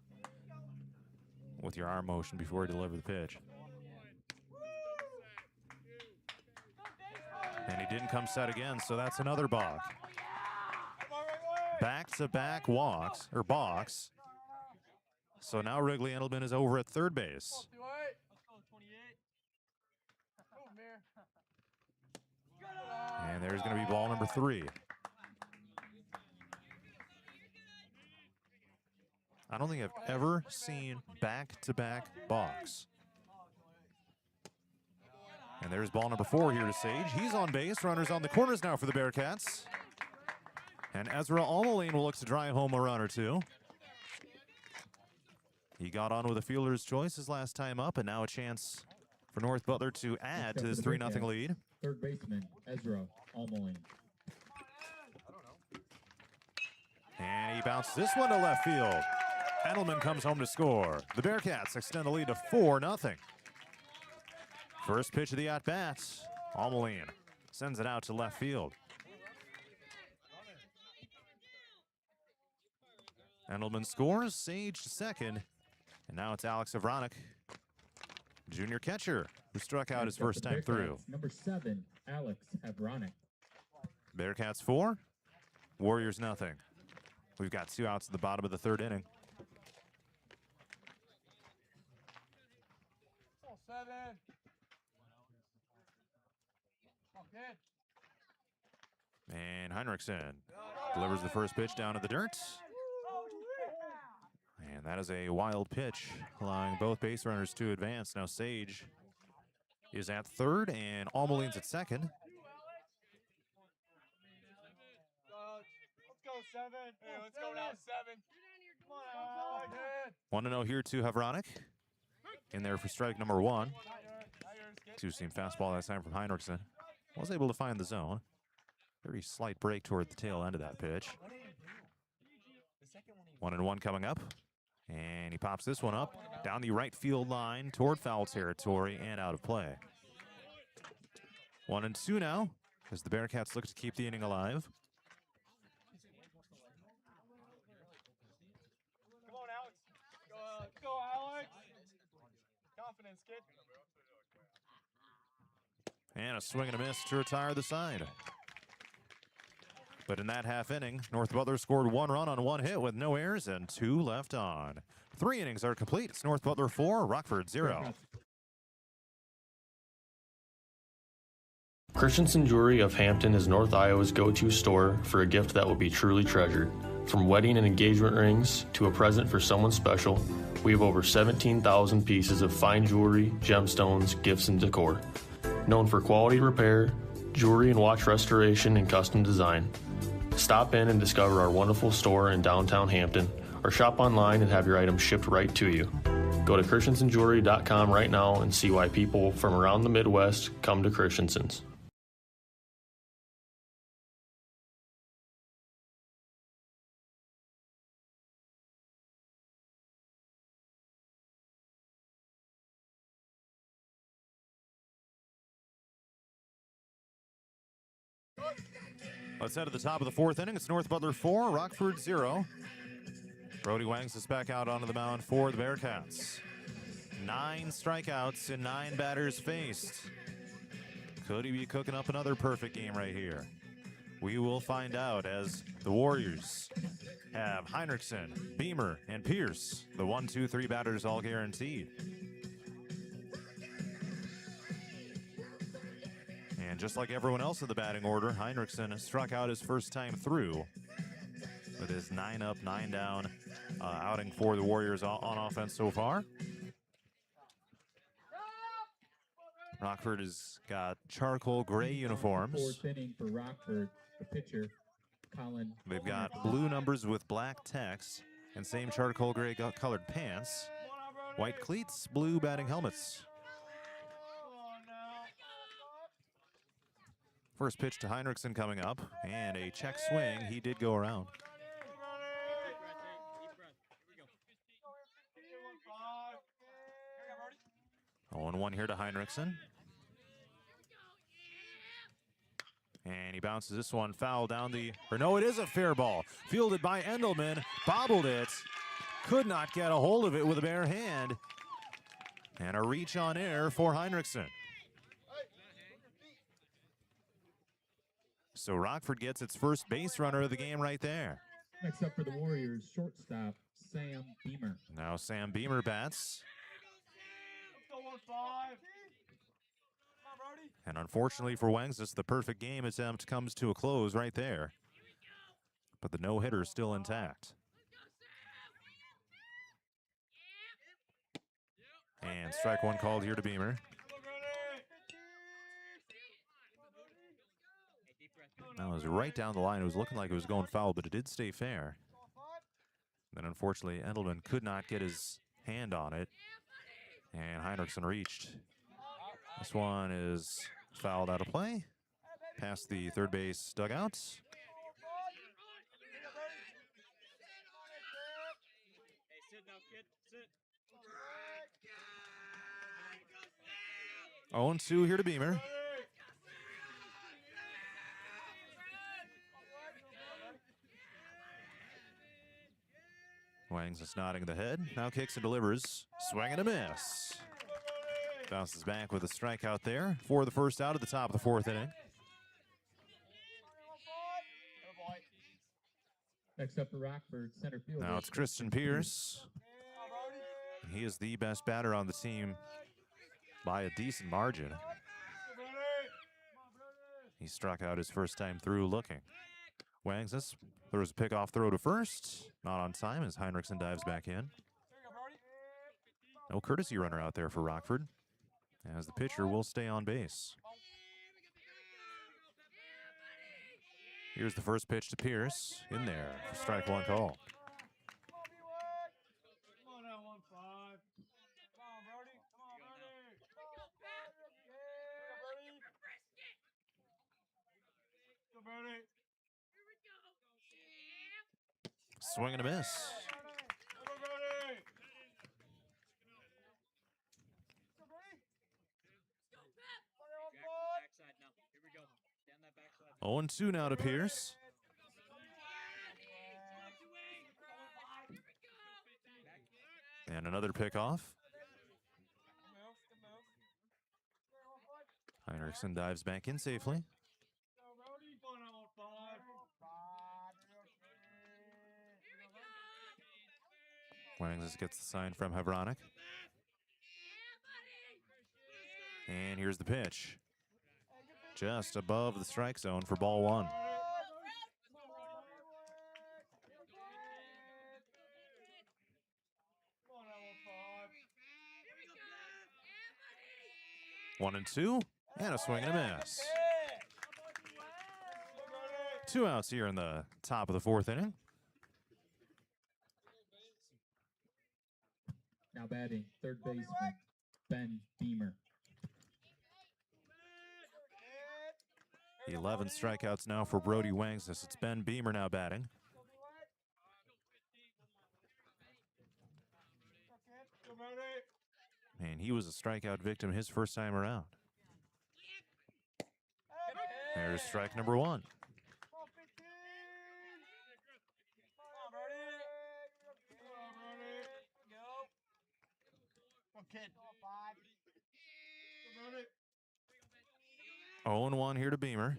with your arm motion before you deliver the pitch. And he didn't come set again, so that's another balk. Back-to-back walks, or balks. So now Wrigley Endelman is over at third base. And there's going to be ball number 3. I don't think I've ever seen back-to-back balks. And there's ball number 4 here to Sage. He's on base. Runners on the corners now for the Bearcats. And Ezra Almoline will look to drive home a run or 2. He got on with a fielder's choice his last time up, and now a chance for North Butler to add to this 3-0 lead. Third baseman, Ezra Almoline. And he bounces this one to left field. Endelman comes home to score. The Bearcats extend the lead to 4-0. First pitch of the at-bat. Almoline sends it out to left field. Endelman scores, Sage to second. And now it's Alex Avranek, junior catcher, who struck out his first time through. Number 7, Alex Avranek. Bearcats 4, Warriors 0. We've got 2 outs at the bottom of the 3rd inning. And Heinrichsen delivers the first pitch down to the dirt. And that is a wild pitch, allowing both base runners to advance. Now Sage is at third, and Almoline's at second. Let's go 7. Hey, let's go now 7. Come on, 1-0 here to Havranek. In there for strike number 1. Two-seam fastball that time from Heinrichsen. Was able to find the zone. Very slight break toward the tail end of that pitch. 1-1 coming up. And he pops this one up down the right field line toward foul territory and out of play. 1-2 now as the Bearcats look to keep the inning alive. Come on, Alex. Go, Alex. Confidence, kid. And a swing and a miss to retire the side. But in that half inning, North Butler scored 1 run on 1 hit with no errors and 2 left on. 3 innings are complete. It's North Butler 4, Rockford 0. Christensen Jewelry of Hampton is North Iowa's go-to store for a gift that will be truly treasured. From wedding and engagement rings to a present for someone special, we have over 17,000 pieces of fine jewelry, gemstones, gifts, and decor. Known for quality repair, jewelry and watch restoration, and custom design. Stop in and discover our wonderful store in downtown Hampton, or shop online and have your items shipped right to you. Go to christensenjewelry.com right now and see why people from around the Midwest come to Christensen's. Let's head to the top of the 4th inning. It's North Butler 4, Rockford 0. Brody Wangs is back out onto the mound for the Bearcats. 9 strikeouts and 9 batters faced. Could he be cooking up another perfect game right here? We will find out as the Warriors have Heinrichsen, Beamer, and Pierce. The 1, 2, 3 batters all guaranteed. And just like everyone else in the batting order, Heinrichsen struck out his first time through with his 9 up, 9 down outing for the Warriors on offense so far. Rockford has got charcoal gray uniforms. 4th inning for Rockford, the pitcher, Colin. They've got blue numbers with black text and same charcoal gray colored pants, white cleats, blue batting helmets. First pitch to Heinrichsen coming up, and a check swing. He did go around. 0-1 here to Heinrichsen. And he bounces this one foul down the, or no, it is a fair ball. Fielded by Endelman, bobbled it. Could not get a hold of it with a bare hand. And a reach on air for Heinrichsen. So Rockford gets its first base runner of the game right there. Next up for the Warriors, shortstop, Sam Beamer. Now Sam Beamer bats. And unfortunately for Wengsas, the perfect game attempt comes to a close right there. But the no-hitter is still intact. And strike one called here to Beamer. That was right down the line. It was looking like it was going foul, but it did stay fair. Then unfortunately, Endelman could not get his hand on it. And Heinrichsen reached. This one is fouled out of play. Past the third base dugout. Oh, 0-2 here to Beamer. Wangs is nodding the head. Now kicks and delivers. Swing and a miss. Bounces back with a strikeout there for the first out at the top of the 4th inning. Next up for Rockford, center field. Now it's Christian Pierce. He is the best batter on the team by a decent margin. He struck out his first time through looking. Wangs this. There was a pickoff throw to first. Not on time as Heinrichsen dives back in. No courtesy runner out there for Rockford, as the pitcher will stay on base. Here's the first pitch to Pierce. In there for strike one call. Swing and a miss. Oh, 0-2 now to Pierce. And another pickoff. Heinrichsen dives back in safely. Wings gets the sign from Havranek. And here's the pitch. Just above the strike zone for ball one. One and two, and a swing and a miss. 2 outs here in the top of the fourth inning. Now batting, third baseman, Ben Beamer. 11 strikeouts now for Brody Wangsness. It's Ben Beamer now batting. And he was a strikeout victim his first time around. There's strike number one. Oh, 0-1 here to Beamer.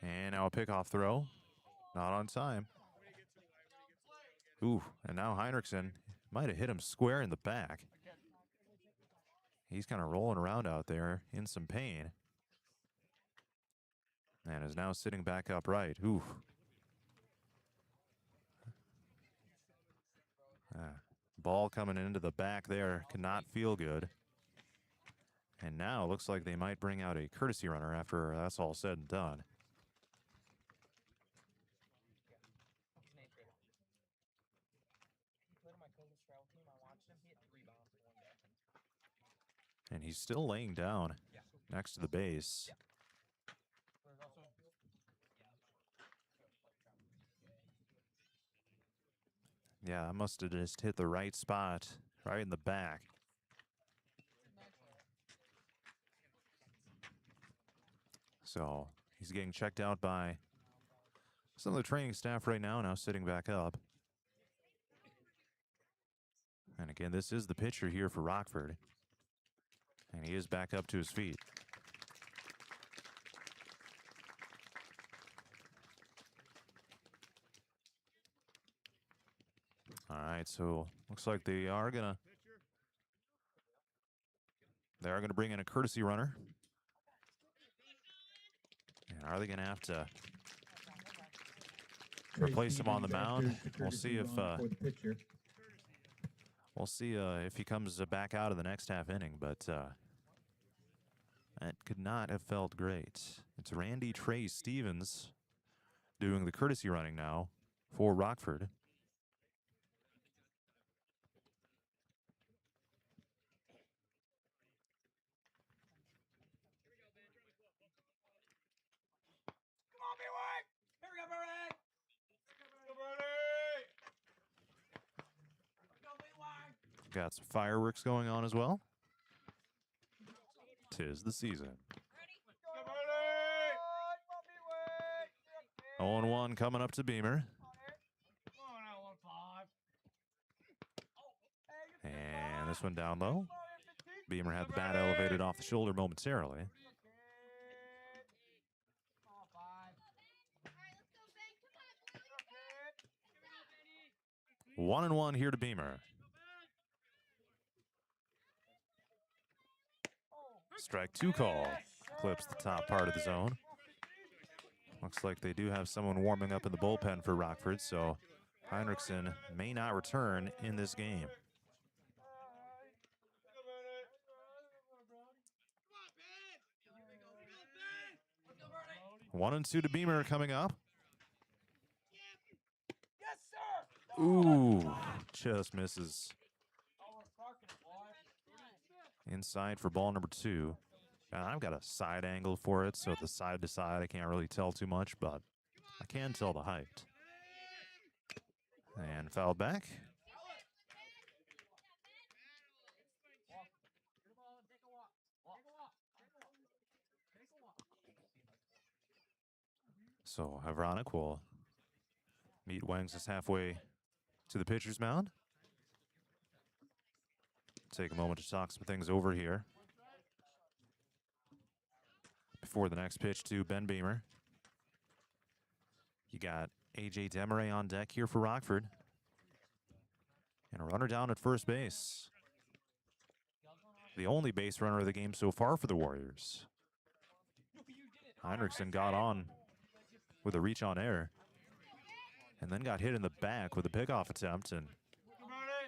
And now a pickoff throw. Not on time. Ooh, and now Heinrichsen might have hit him square in the back. He's kind of rolling around out there in some pain. And is now sitting back upright. Ooh. Ball coming into the back there cannot feel good. And now it looks like they might bring out a courtesy runner after that's all said and done. And he's still laying down next to the base. Yeah, I must have just hit the right spot, right in the back. So he's getting checked out by some of the training staff right now sitting back up. And again, this is the pitcher here for Rockford. And he is back up to his feet. All right, so looks like they are gonna bring in a courtesy runner. And are they gonna have to replace him on the mound? We'll see if he comes back out of the next half inning, but that could not have felt great. It's Randy Trey Stevens doing the courtesy running now for Rockford. Got some fireworks going on as well. 'Tis the season. 0-1 coming up to Beamer. And this one down low. Beamer had the bat elevated off the shoulder momentarily. 1-1 here to Beamer. Strike two call. Clips the top part of the zone. Looks like they do have someone warming up in the bullpen for Rockford, so Heinrichsen may not return in this game. One and two to Beamer coming up. Ooh, just misses. Inside for ball number two. And I've got a side angle for it, so the side to side I can't really tell too much, but I can tell the height. And fouled back. So Havranek will meet Wangs just halfway to the pitcher's mound. Take a moment to talk some things over here before the next pitch to Ben Beamer. You got A.J. Demaray on deck here for Rockford. And a runner down at first base. The only base runner of the game so far for the Warriors. Heinrichsen got on with a reach on air and then got hit in the back with a pickoff attempt and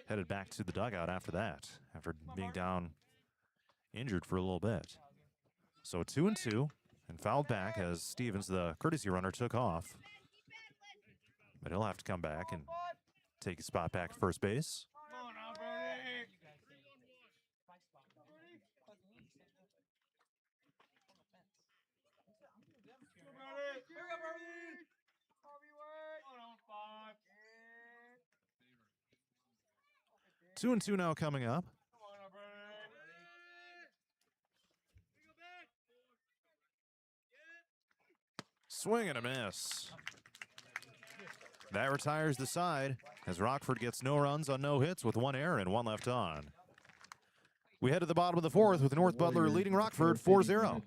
headed back to the dugout after that, after being down injured for a little bit. So 2-2 and fouled back as Stevens, the courtesy runner, took off. But he'll have to come back and take his spot back at first base. Two and two now coming up. Swing and a miss. That retires the side as Rockford gets no runs on no hits with one error and one left on. We head to the bottom of the fourth with North Butler leading Rockford 4-0.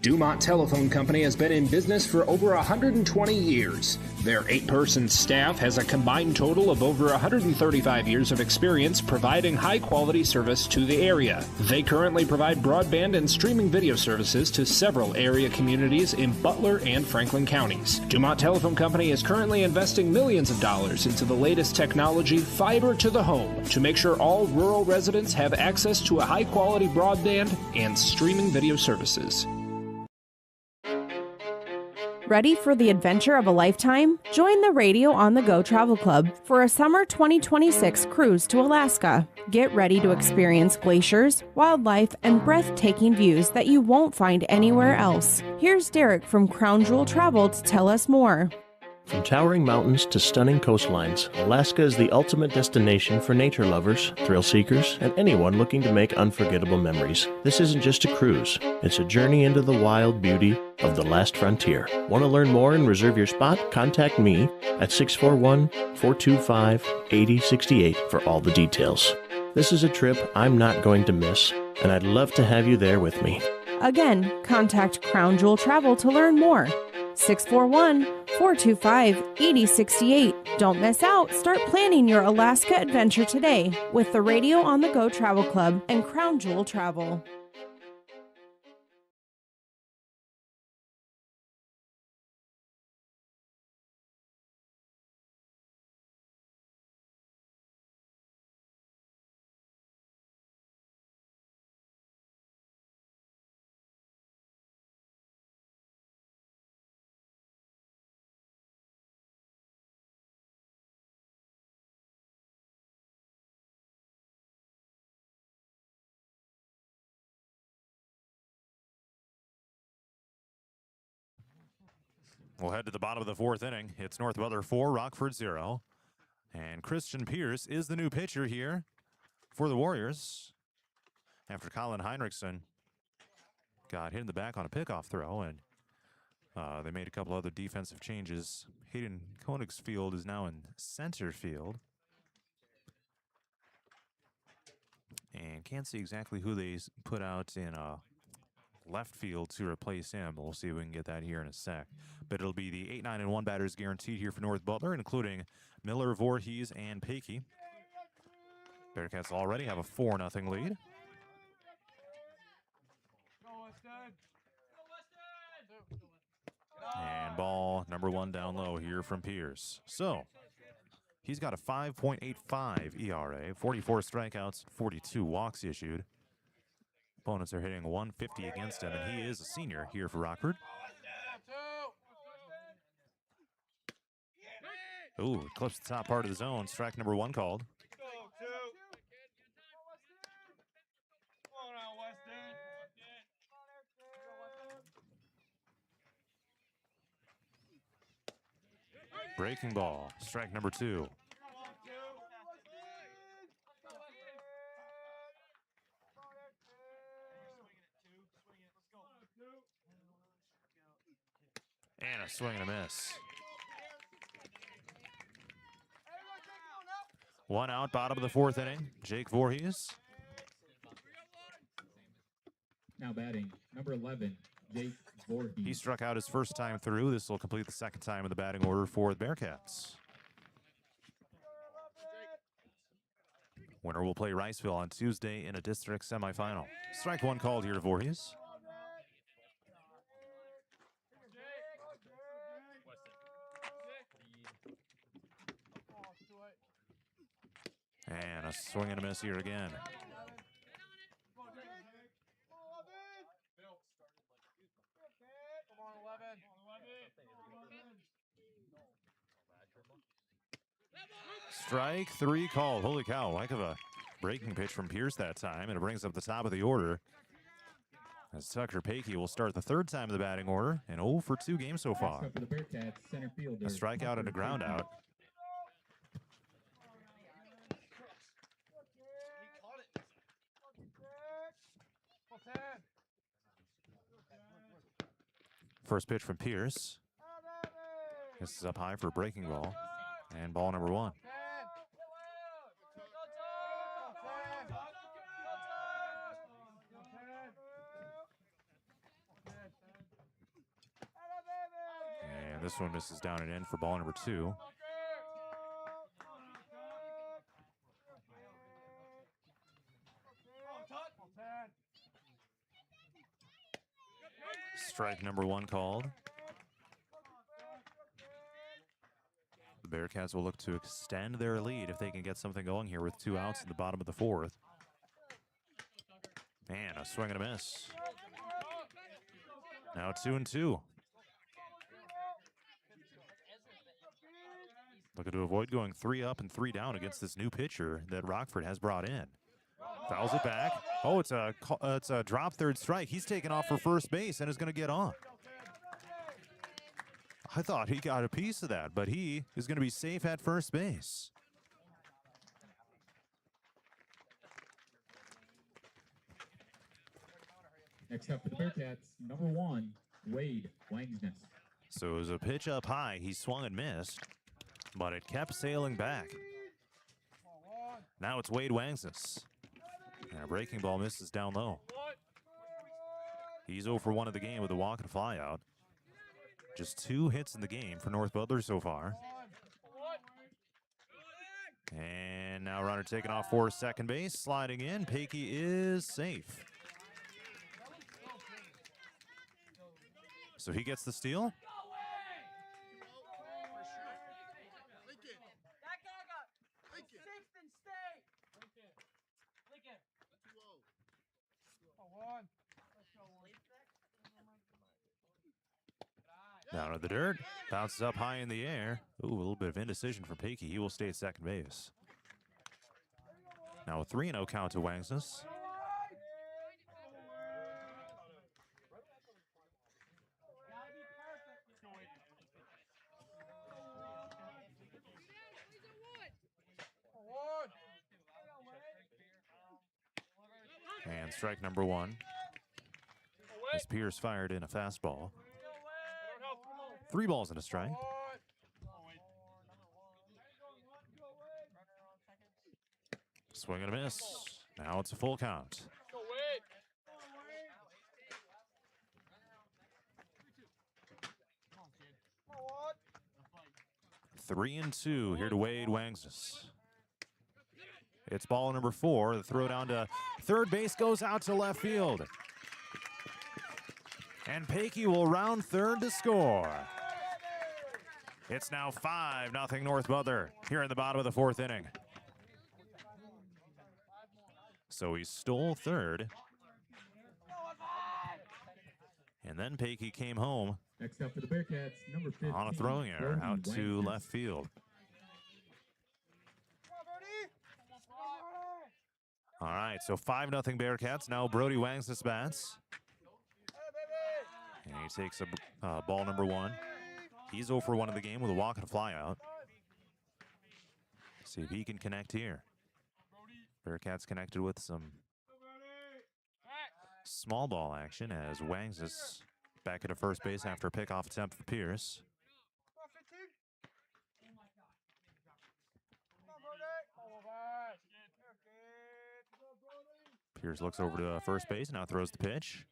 Dumont Telephone Company has been in business for over 120 years. Their 8-person staff has a combined total of over 135 years of experience providing high-quality service to the area. They currently provide broadband and streaming video services to several area communities in Butler and Franklin counties. Dumont Telephone Company is currently investing millions of dollars into the latest technology, fiber to the home, to make sure all rural residents have access to a high-quality broadband and streaming video services. Ready for the adventure of a lifetime? Join the Radio on the Go Travel Club for a summer 2026 cruise to Alaska. Get ready to experience glaciers, wildlife, and breathtaking views that you won't find anywhere else. Here's Derek from Crown Jewel Travel to tell us more. From towering mountains to stunning coastlines, Alaska is the ultimate destination for nature lovers, thrill seekers, and anyone looking to make unforgettable memories. This isn't just a cruise, it's a journey into the wild beauty of the last frontier. Want to learn more and reserve your spot? Contact me at 641-425-8068 for all the details. This is a trip I'm not going to miss, and I'd love to have you there with me. Again, contact Crown Jewel Travel to learn more. 641-425-8068. Don't miss out. Start planning your Alaska adventure today with the Radio on the Go Travel Club and Crown Jewel Travel. We'll head to the bottom of the fourth inning. It's North Butler 4, Rockford 0. And Christian Pierce is the new pitcher here for the Warriors after Colin Heinrichsen got hit in the back on a pickoff throw, and they made a couple other defensive changes. Hayden Koenigsfield is now in center field. And can't see exactly who they put out in left field to replace him. We'll see if we can get that here in a sec. But it'll be the 8-9-1 batters guaranteed here for North Butler, including Miller, Voorhees, and Pakey. Bearcats already have a 4-0 lead. And ball number one down low here from Pierce. So he's got a 5.85 ERA, 44 strikeouts, 42 walks issued. Opponents are hitting 150 against him, and he is a senior here for Rockford. Ooh, clips the top part of the zone. Strike number one called. Breaking ball. Strike number two. And a swing and a miss. One out, bottom of the fourth inning. Jake Voorhees. Now batting, number 11, Jake Voorhees. He struck out his first time through. This will complete the second time in the batting order for the Bearcats. Winner will play Riceville on Tuesday in a district semifinal. Strike one called here to Voorhees. And a swing and a miss here again. Strike three called. Holy cow, like of a breaking pitch from Pierce that time, and it brings up the top of the order. As Tucker Pakey will start the third time of the batting order, and 0 for 2 games so far. For the Bearcats, center fielder, A strikeout and a ground out. First pitch from Pierce. This is up high for a breaking ball. And ball number 1. And this one misses down and in for ball number 2. Strike number 1 called. The Bearcats will look to extend their lead if they can get something going here with 2 outs in the bottom of the 4th. And a swing and a miss. Now 2-2. Looking to avoid going 3 up and 3 down against this new pitcher that Rockford has brought in. Fouls it back. Oh, it's a drop third strike. He's taken off for first base and is going to get on. I thought he got a piece of that, but he is going to be safe at first base. Next up for the Bearcats, number 1, Wade Wangsness. So it was a pitch up high. He swung and missed, but it kept sailing back. Now it's Wade Wangsness. And a breaking ball misses down low. He's 0 for 1 of the game with a walk and fly out. Just 2 hits in the game for North Butler so far. And now runner taking off for second base. Sliding in. Pakey is safe. So he gets the steal. Down to the dirt. Bounces up high in the air. Ooh, a little bit of indecision for Pakey. He will stay at second base. Now a 3-0 count to Wangsness. And strike number 1. As Pierce fired in a fastball. 3 balls and a strike. Swing and a miss. Now it's a full count. 3-2 here to Wade Wangsness. It's ball number 4. The throw down to third base goes out to left field. And Pakey will round third to score. It's now 5-0 North Butler here in the bottom of the 4th inning. So he stole third. And then Pakey came home Next up for the Bearcats, number 15, on a throwing error out to left field. All right, so 5-0 Bearcats. Now Brody Wangsness bats. And he takes a ball number 1. He's 0 for 1 in the game with a walk and a fly out. See if he can connect here. Bearcats connected with some small ball action as Wangsness back into first base after a pickoff attempt for Pierce. Pierce looks over to first base, now throws the pitch.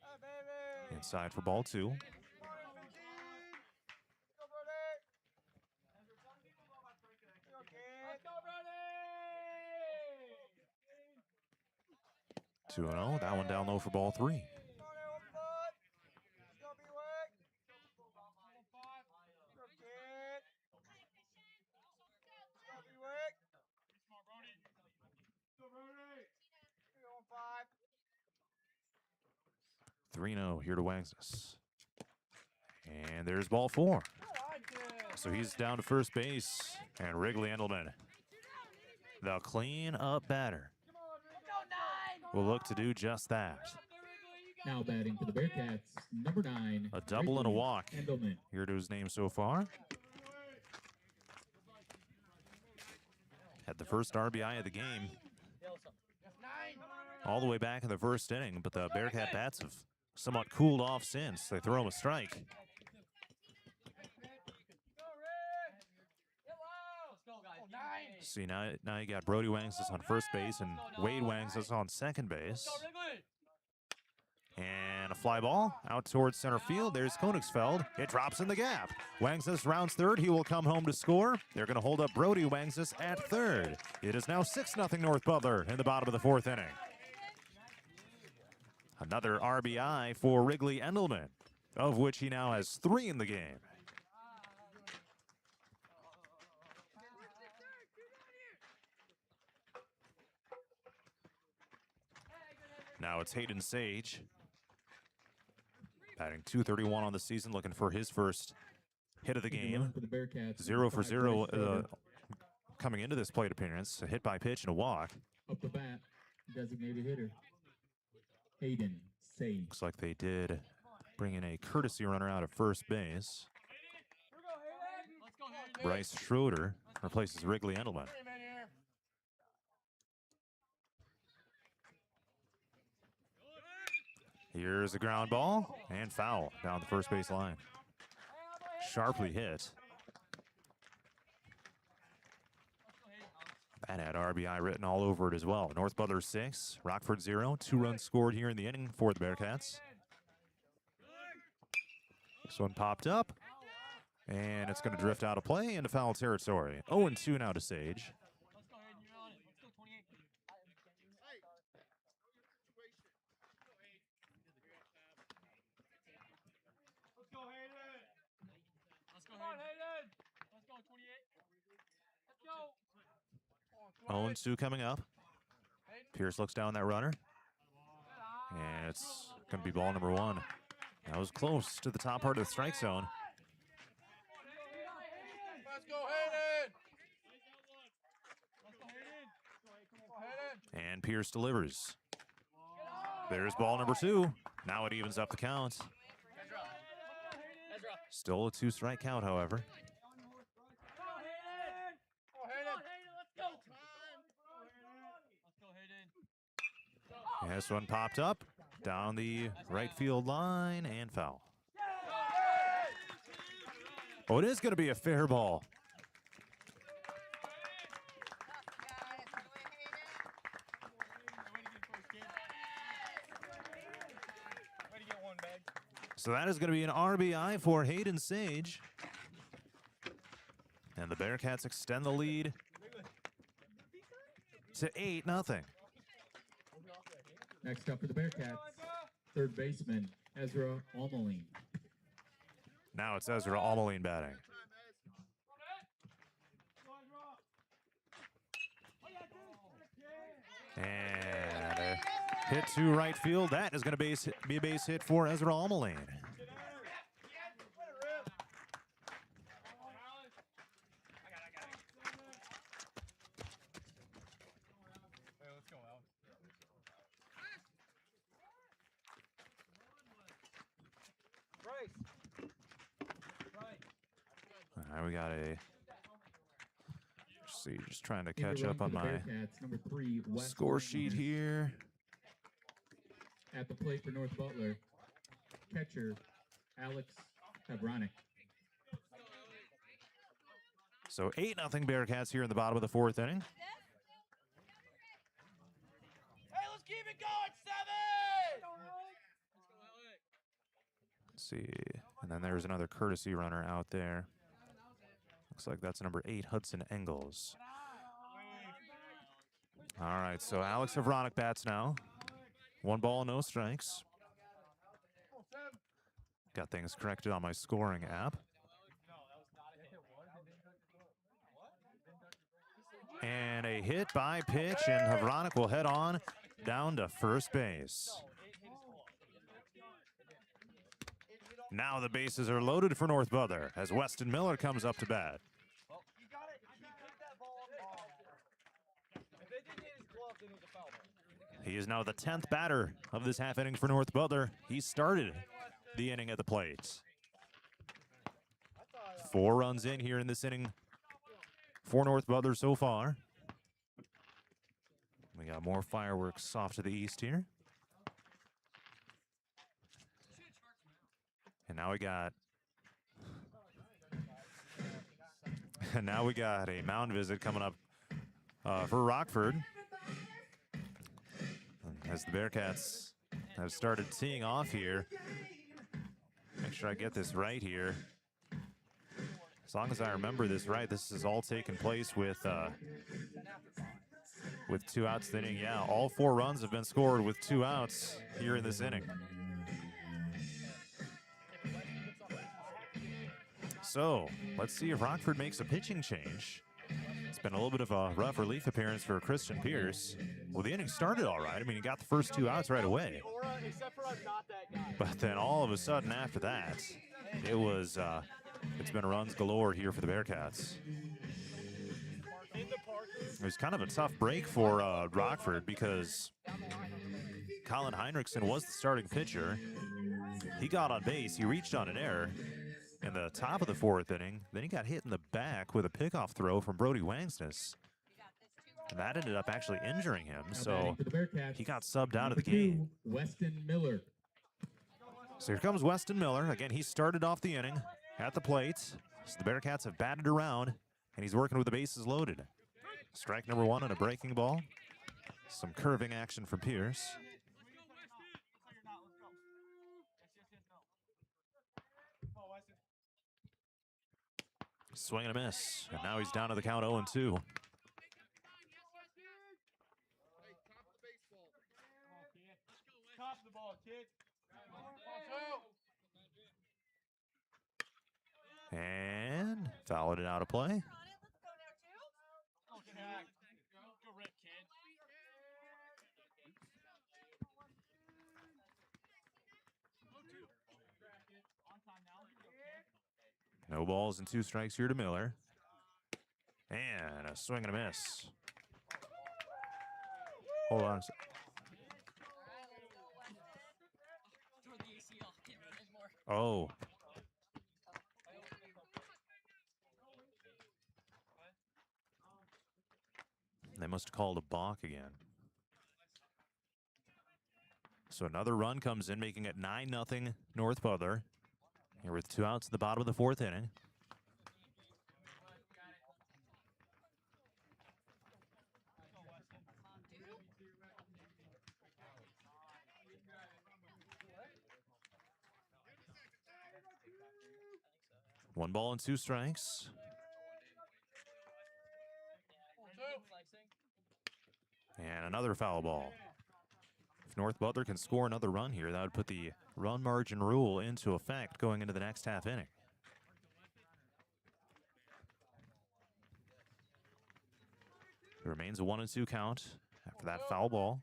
Inside for ball 2. 2-0. That one down low for ball 3. Three 0 here to Wangsness. And there's ball 4. So he's down to first base. And Wrigley Endelman, the clean-up batter, will look to do just that. Now batting for the Bearcats, number 9. A double and a walk Endelman. here to his name so far. Had the first RBI of the game all the way back in the first inning, but the Bearcat bats have somewhat cooled off since. They throw him a strike. See, now you got Brody Wangsness on first base and Wade Wangsness on second base. And a fly ball out towards center field. There's Koenigsfeld. It drops in the gap. Wangsness rounds third. He will come home to score. They're going to hold up Brody Wangsness at third. It is now 6-0 North Butler in the bottom of the 4th inning. Another RBI for Wrigley Endelman, of which he now has 3 in the game. Now it's Hayden Sage, batting .231 on the season, looking for his first hit of the game. 0 for 0 coming into this plate appearance. A hit by pitch and a walk. Up the bat, designated hitter, Hayden Sage. Looks like they did bring in a courtesy runner out of first base. Bryce Schroeder replaces Wrigley Endelman. Here's a ground ball and foul down the first base line. Sharply hit. That had RBI written all over it as well. North Butler 6, Rockford 0. 2 runs scored here in the inning for the Bearcats. This one popped up, and it's going to drift out of play into foul territory. 0-2 now to Sage. Owen 2 coming up. Pierce looks down that runner. And it's going to be ball number 1. That was close to the top part of the strike zone. Let's go, Hayden! And Pierce delivers. There's ball number 2. Now it evens up the count. Still a 2-strike count, however. And this one popped up down the right field line and foul. Oh, it is going to be a fair ball. So that is going to be an RBI for Hayden Sage. And the Bearcats extend the lead to 8-0. Next up for the Bearcats, third baseman, Ezra Almoline. Now it's Ezra Almoline batting. And a hit to right field. That is going to be a base hit for Ezra Almoline. All right, we got a. Let's see, just trying to catch up on my score sheet here. At the plate for North Butler, catcher Alex Hebronic. So 8-0 Bearcats here in the bottom of the 4th inning. Hey, let's keep it going, 7! Let's see, and then there's another courtesy runner out there. Looks like that's number 8, Hudson Engels. All right, so Alex Hebronic bats now. 1 ball, no strikes. Got things corrected on my scoring app. And a hit by pitch, and Havranek will head on down to first base. Now the bases are loaded for North Butler as Weston Miller comes up to bat. He is now the 10th batter of this half inning for North Butler. He started the inning at the plate. 4 runs in here in this inning for North Butler so far. We got more fireworks off to the east here. And now we got a mound visit coming up for Rockford. As the Bearcats have started teeing off here. Make sure I get this right here. As long as I remember this right, this has all taken place with 2 outs in the inning. Yeah, all 4 runs have been scored with 2 outs here in this inning. So let's see if Rockford makes a pitching change. It's been a little bit of a rough relief appearance for Christian Pierce. Well, the inning started all right. I mean, he got the first 2 outs right away. But then all of a sudden after that, it's been runs galore here for the Bearcats. It was kind of a tough break for Rockford because Colin Heinrichsen was the starting pitcher. He got on base. He reached on an error in the top of the 4th inning. Then he got hit in the back with a pickoff throw from Brody Wangsness. And that ended up actually injuring him, so he got subbed out of the game. Weston Miller. So here comes Weston Miller. Again, he started off the inning at the plate. So the Bearcats have batted around, and he's working with the bases loaded. Strike number 1 and a breaking ball. Some curving action from Pierce. Swing and a miss, and now he's down to the count 0-2. And fouled it out of play. No balls and 2 strikes here to Miller. And a swing and a miss. Hold on a second. Oh. They must have called a balk again. So another run comes in, making it 9-0 North Butler. Here with 2 outs at the bottom of the 4th inning. One ball and 2 strikes. And another foul ball. If North Butler can score another run here, that would put the run margin rule into effect going into the next half inning. It remains a 1-2 count after that foul ball.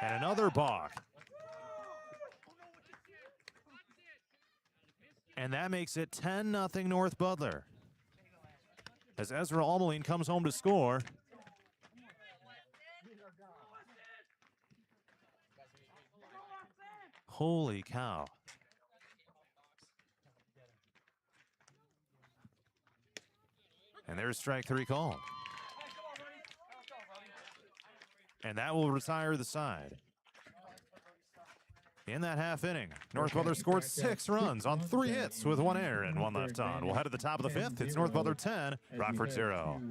And another balk. And that makes it 10-0 North Butler. As Ezra Almeline comes home to score. Holy cow. And there's strike 3 called. And that will retire the side. In that half inning, North Butler scored 6 runs on 3 hits with 1 error and 1 left on. We'll head to the top of the 5th. It's North Butler 10, Rockford 0.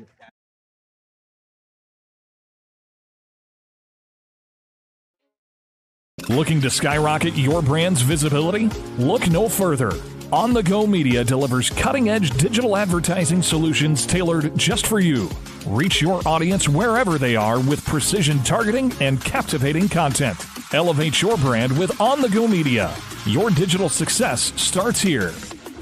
Looking to skyrocket your brand's visibility? Look no further. On the Go Media delivers cutting-edge digital advertising solutions tailored just for you. Reach your audience wherever they are with precision targeting and captivating content. Elevate your brand with On the Go Media. Your digital success starts here.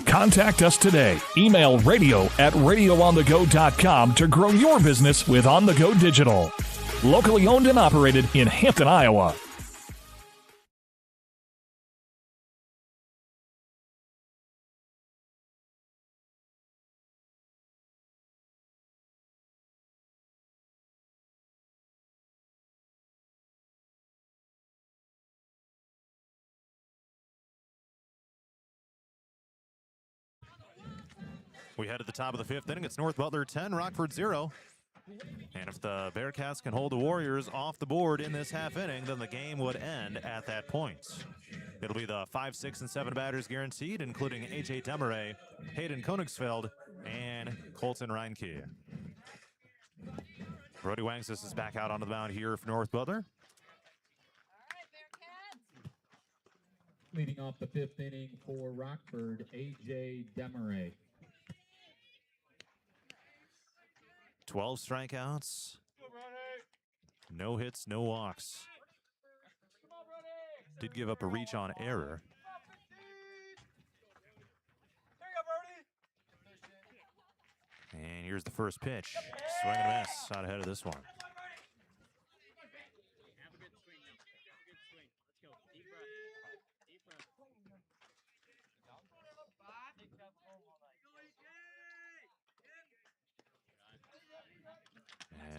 Contact us today. Email radio@radioonthego.com to grow your business with On the Go Digital. Locally owned and operated in Hampton, Iowa. We head to the top of the fifth inning. It's North Butler 10, Rockford 0. And if the Bearcats can hold the Warriors off the board in this half inning, then the game would end at that point. It'll be the 5, 6, and 7 batters guaranteed, including A.J. Demaray, Hayden Koenigsfeld, and Colton Reinke. Brody Wangstis is back out onto the mound here for North Butler. Leading off the fifth inning for Rockford, A.J. Demaray. 12 strikeouts, no hits, no walks. Did give up a reach on error. And here's the first pitch. Swing and a miss out ahead of this one.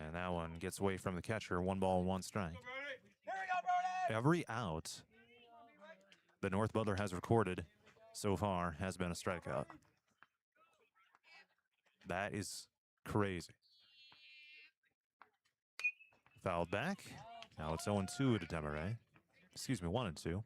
And that one gets away from the catcher. 1 ball, 1 strike. Every out that North Butler has recorded so far has been a strikeout. That is crazy. Fouled back. Now it's 0-2 to Demaray. Excuse me, 1-2.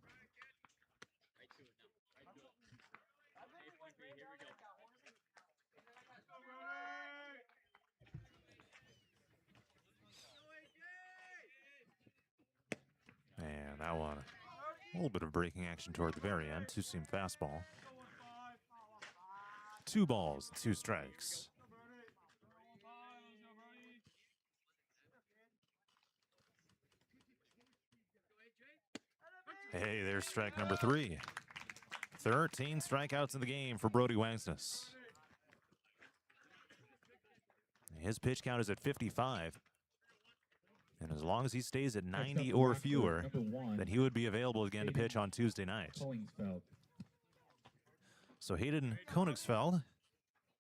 And that one, a little bit of breaking action toward the very end. 2-seam fastball. 2 balls, 2 strikes. Hey, there's strike number 3. 13 strikeouts in the game for Brody Wangstis. His pitch count is at 55. And as long as he stays at 90 or fewer, then he would be available again to pitch on Tuesday night. So Hayden Koenigsfeld,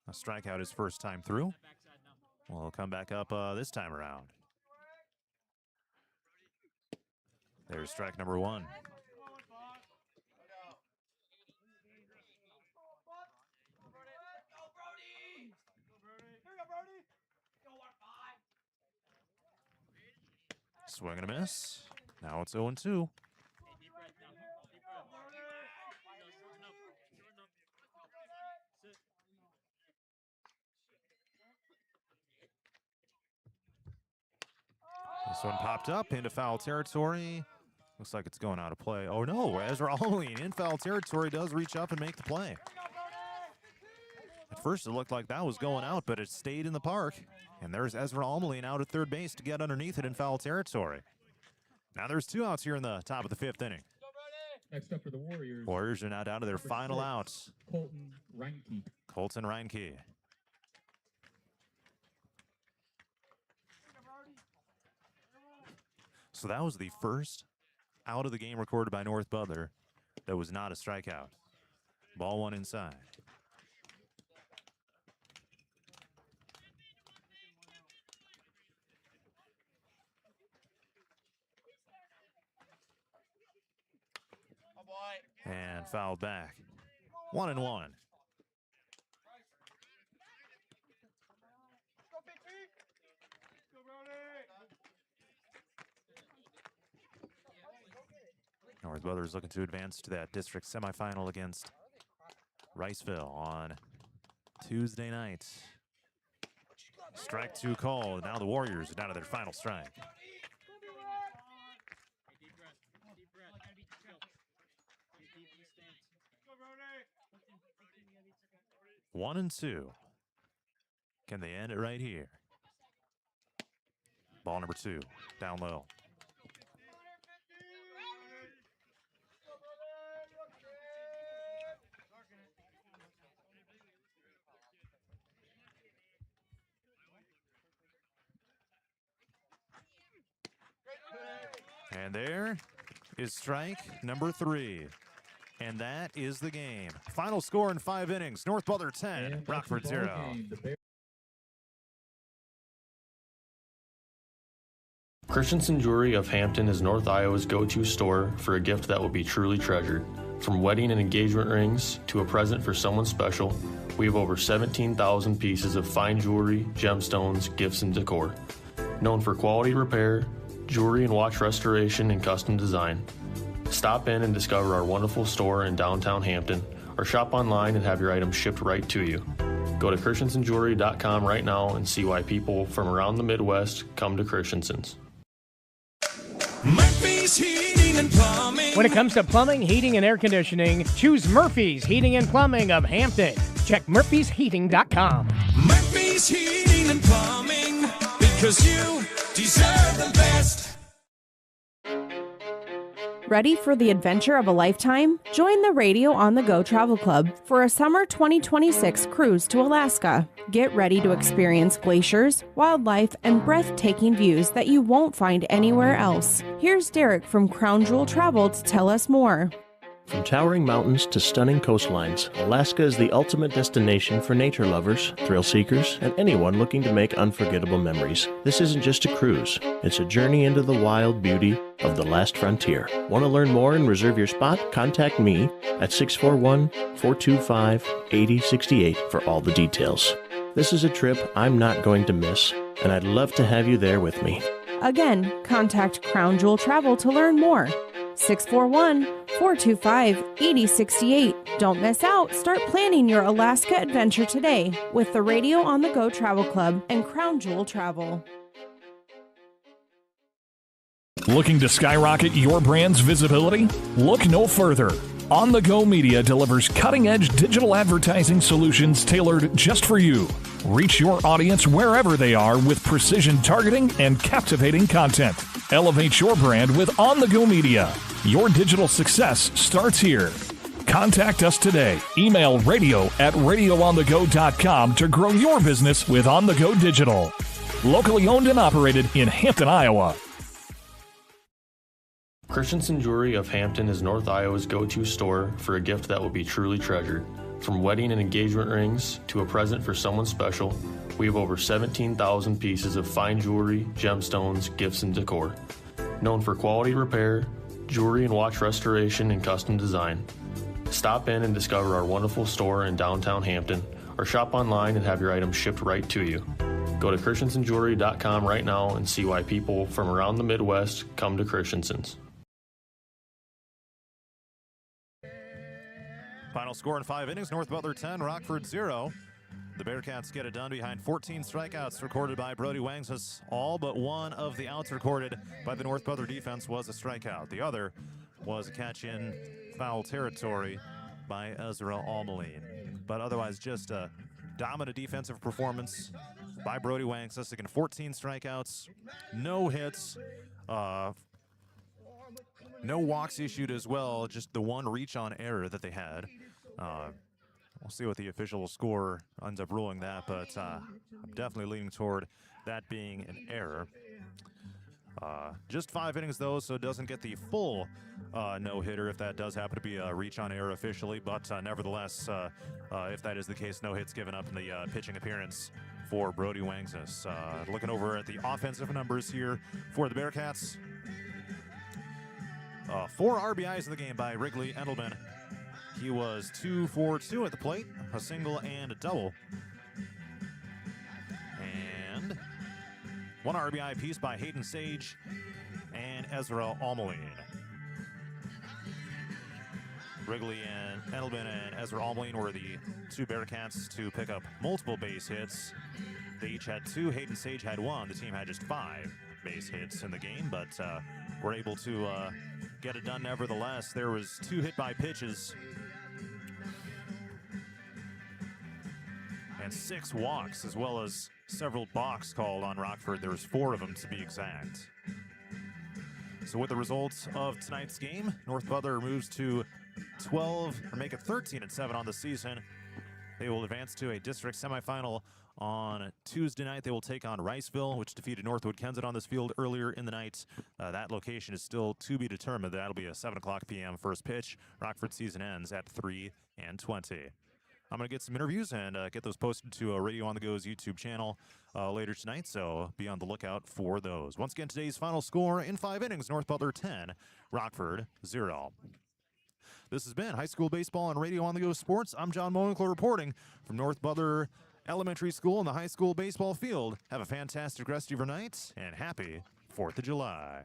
a strikeout his first time through. Well, he'll come back up this time around. There's strike number 1. Swing and a miss. Now it's 0-2. This one popped up into foul territory. Looks like it's going out of play. Oh no, Ezra Almeline in foul territory does reach up and make the play. At first it looked like that was going out, but it stayed in the park. And there's Ezra Almeline out at third base to get underneath it in foul territory. Now there's 2 outs here in the top of the 5th inning. Next up for the Warriors. Warriors are now down to their final outs. Colton Reinke. Colton Reinke. So that was the first out of the game recorded by North Butler that was not a strikeout. Ball 1 inside. And fouled back. 1-1. North Butler is looking to advance to that district semifinal against Riceville on Tuesday night. Strike 2 called. Now the Warriors are down to their final strike. 1-2. Can they end it right here? Ball number 2, down low. And there is strike number 3. And that is the game. Final score in 5 innings. North Butler 10, Rockford 0. Christensen Jewelry of Hampton is North Iowa's go-to store for a gift that will be truly treasured. From wedding and engagement rings to a present for someone special, we have over 17,000 pieces of fine jewelry, gemstones, gifts, and decor. Known for quality repair, jewelry and watch restoration, and custom design. Stop in and discover our wonderful store in downtown Hampton, or shop online and have your items shipped right to you. Go to christensenjewelry.com right now and see why people from around the Midwest come to Christensen's. Murphy's Heating and Plumbing. When it comes to plumbing, heating, and air conditioning, choose Murphy's Heating and Plumbing of Hampton. Check murphysheating.com. Murphy's Heating and Plumbing, because you deserve the best. Ready for the adventure of a lifetime? Join the Radio on the Go Travel Club for a summer 2026 cruise to Alaska. Get ready to experience glaciers, wildlife, and breathtaking views that you won't find anywhere else. Here's Derek from Crown Jewel Travel to tell us more. From towering mountains to stunning coastlines, Alaska is the ultimate destination for nature lovers, thrill seekers, and anyone looking to make unforgettable memories. This isn't just a cruise, it's a journey into the wild beauty of the last frontier. Want to learn more and reserve your spot? Contact me at 641-425-8068 for all the details. This is a trip I'm not going to miss, and I'd love to have you there with me. Again, contact Crown Jewel Travel to learn more. 641-425-8068. Don't miss out. Start planning your Alaska adventure today with the Radio on the Go Travel Club and Crown Jewel Travel. Looking to skyrocket your brand's visibility? Look no further. On the Go Media delivers cutting-edge digital advertising solutions tailored just for you. Reach your audience wherever they are with precision targeting and captivating content. Elevate your brand with On the Go Media. Your digital success starts here. Contact us today. Email radio@radioonthego.com to grow your business with On the Go Digital. Locally owned and operated in Hampton, Iowa. Christensen Jewelry of Hampton is North Iowa's go-to store for a gift that will be truly treasured. From wedding and engagement rings to a present for someone special, we have over 17,000 pieces of fine jewelry, gemstones, gifts, and decor. Known for quality repair, jewelry and watch restoration, and custom design. Stop in and discover our wonderful store in downtown Hampton, or shop online and have your items shipped right to you. Go to christensenjewelry.com right now and see why people from around the Midwest come to Christensen's. Final score in 5 innings, North Butler 10, Rockford 0. The Bearcats get it done behind 14 strikeouts recorded by Brody Wangsus. All but one of the outs recorded by the North Butler defense was a strikeout. The other was a catch in foul territory by Ezra Almaline. But otherwise, just a dominant defensive performance by Brody Wangsus. Again, 14 strikeouts, no hits, no walks issued as well, just the one reach on error that they had. We'll see what the official score ends up ruling that, but I'm definitely leaning toward that being an error. Just 5 innings, though, so it doesn't get the full no-hitter if that does happen to be a reach on error officially, but nevertheless, if that is the case, no hits given up in the pitching appearance for Brody Wangsus. Looking over at the offensive numbers here for the Bearcats. 4 RBIs in the game by Wrigley Endelman. He was 2 for 2 at the plate, a single and a double. And 1 RBI piece by Hayden Sage and Ezra Almaline. Wrigley and Endelman and Ezra Almaline were the 2 Bearcats to pick up multiple base hits. They each had 2. Hayden Sage had 1. The team had just 5 base hits in the game, but were able to get it done nevertheless. There was 2 hit by pitches and 6 walks, as well as several balks called on Rockford. There was 4 of them to be exact. So with the results of tonight's game, North Butler moves to 12, or make it 13-7 on the season. They will advance to a district semifinal on Tuesday night. They will take on Riceville, which defeated Northwood Kensett on this field earlier in the night. That location is still to be determined. That'll be a 7 o'clock p.m. first pitch. Rockford season ends at 3:20. I'm going to get some interviews and get those posted to Radio on the Go's YouTube channel later tonight, so be on the lookout for those. Once again, today's final score in 5 innings, North Butler 10, Rockford 0. This has been High School Baseball on Radio on the Go Sports. I'm John Mowinkler reporting from North Butler Elementary School in the high school baseball field. Have a fantastic rest of your night, and happy 4th of July.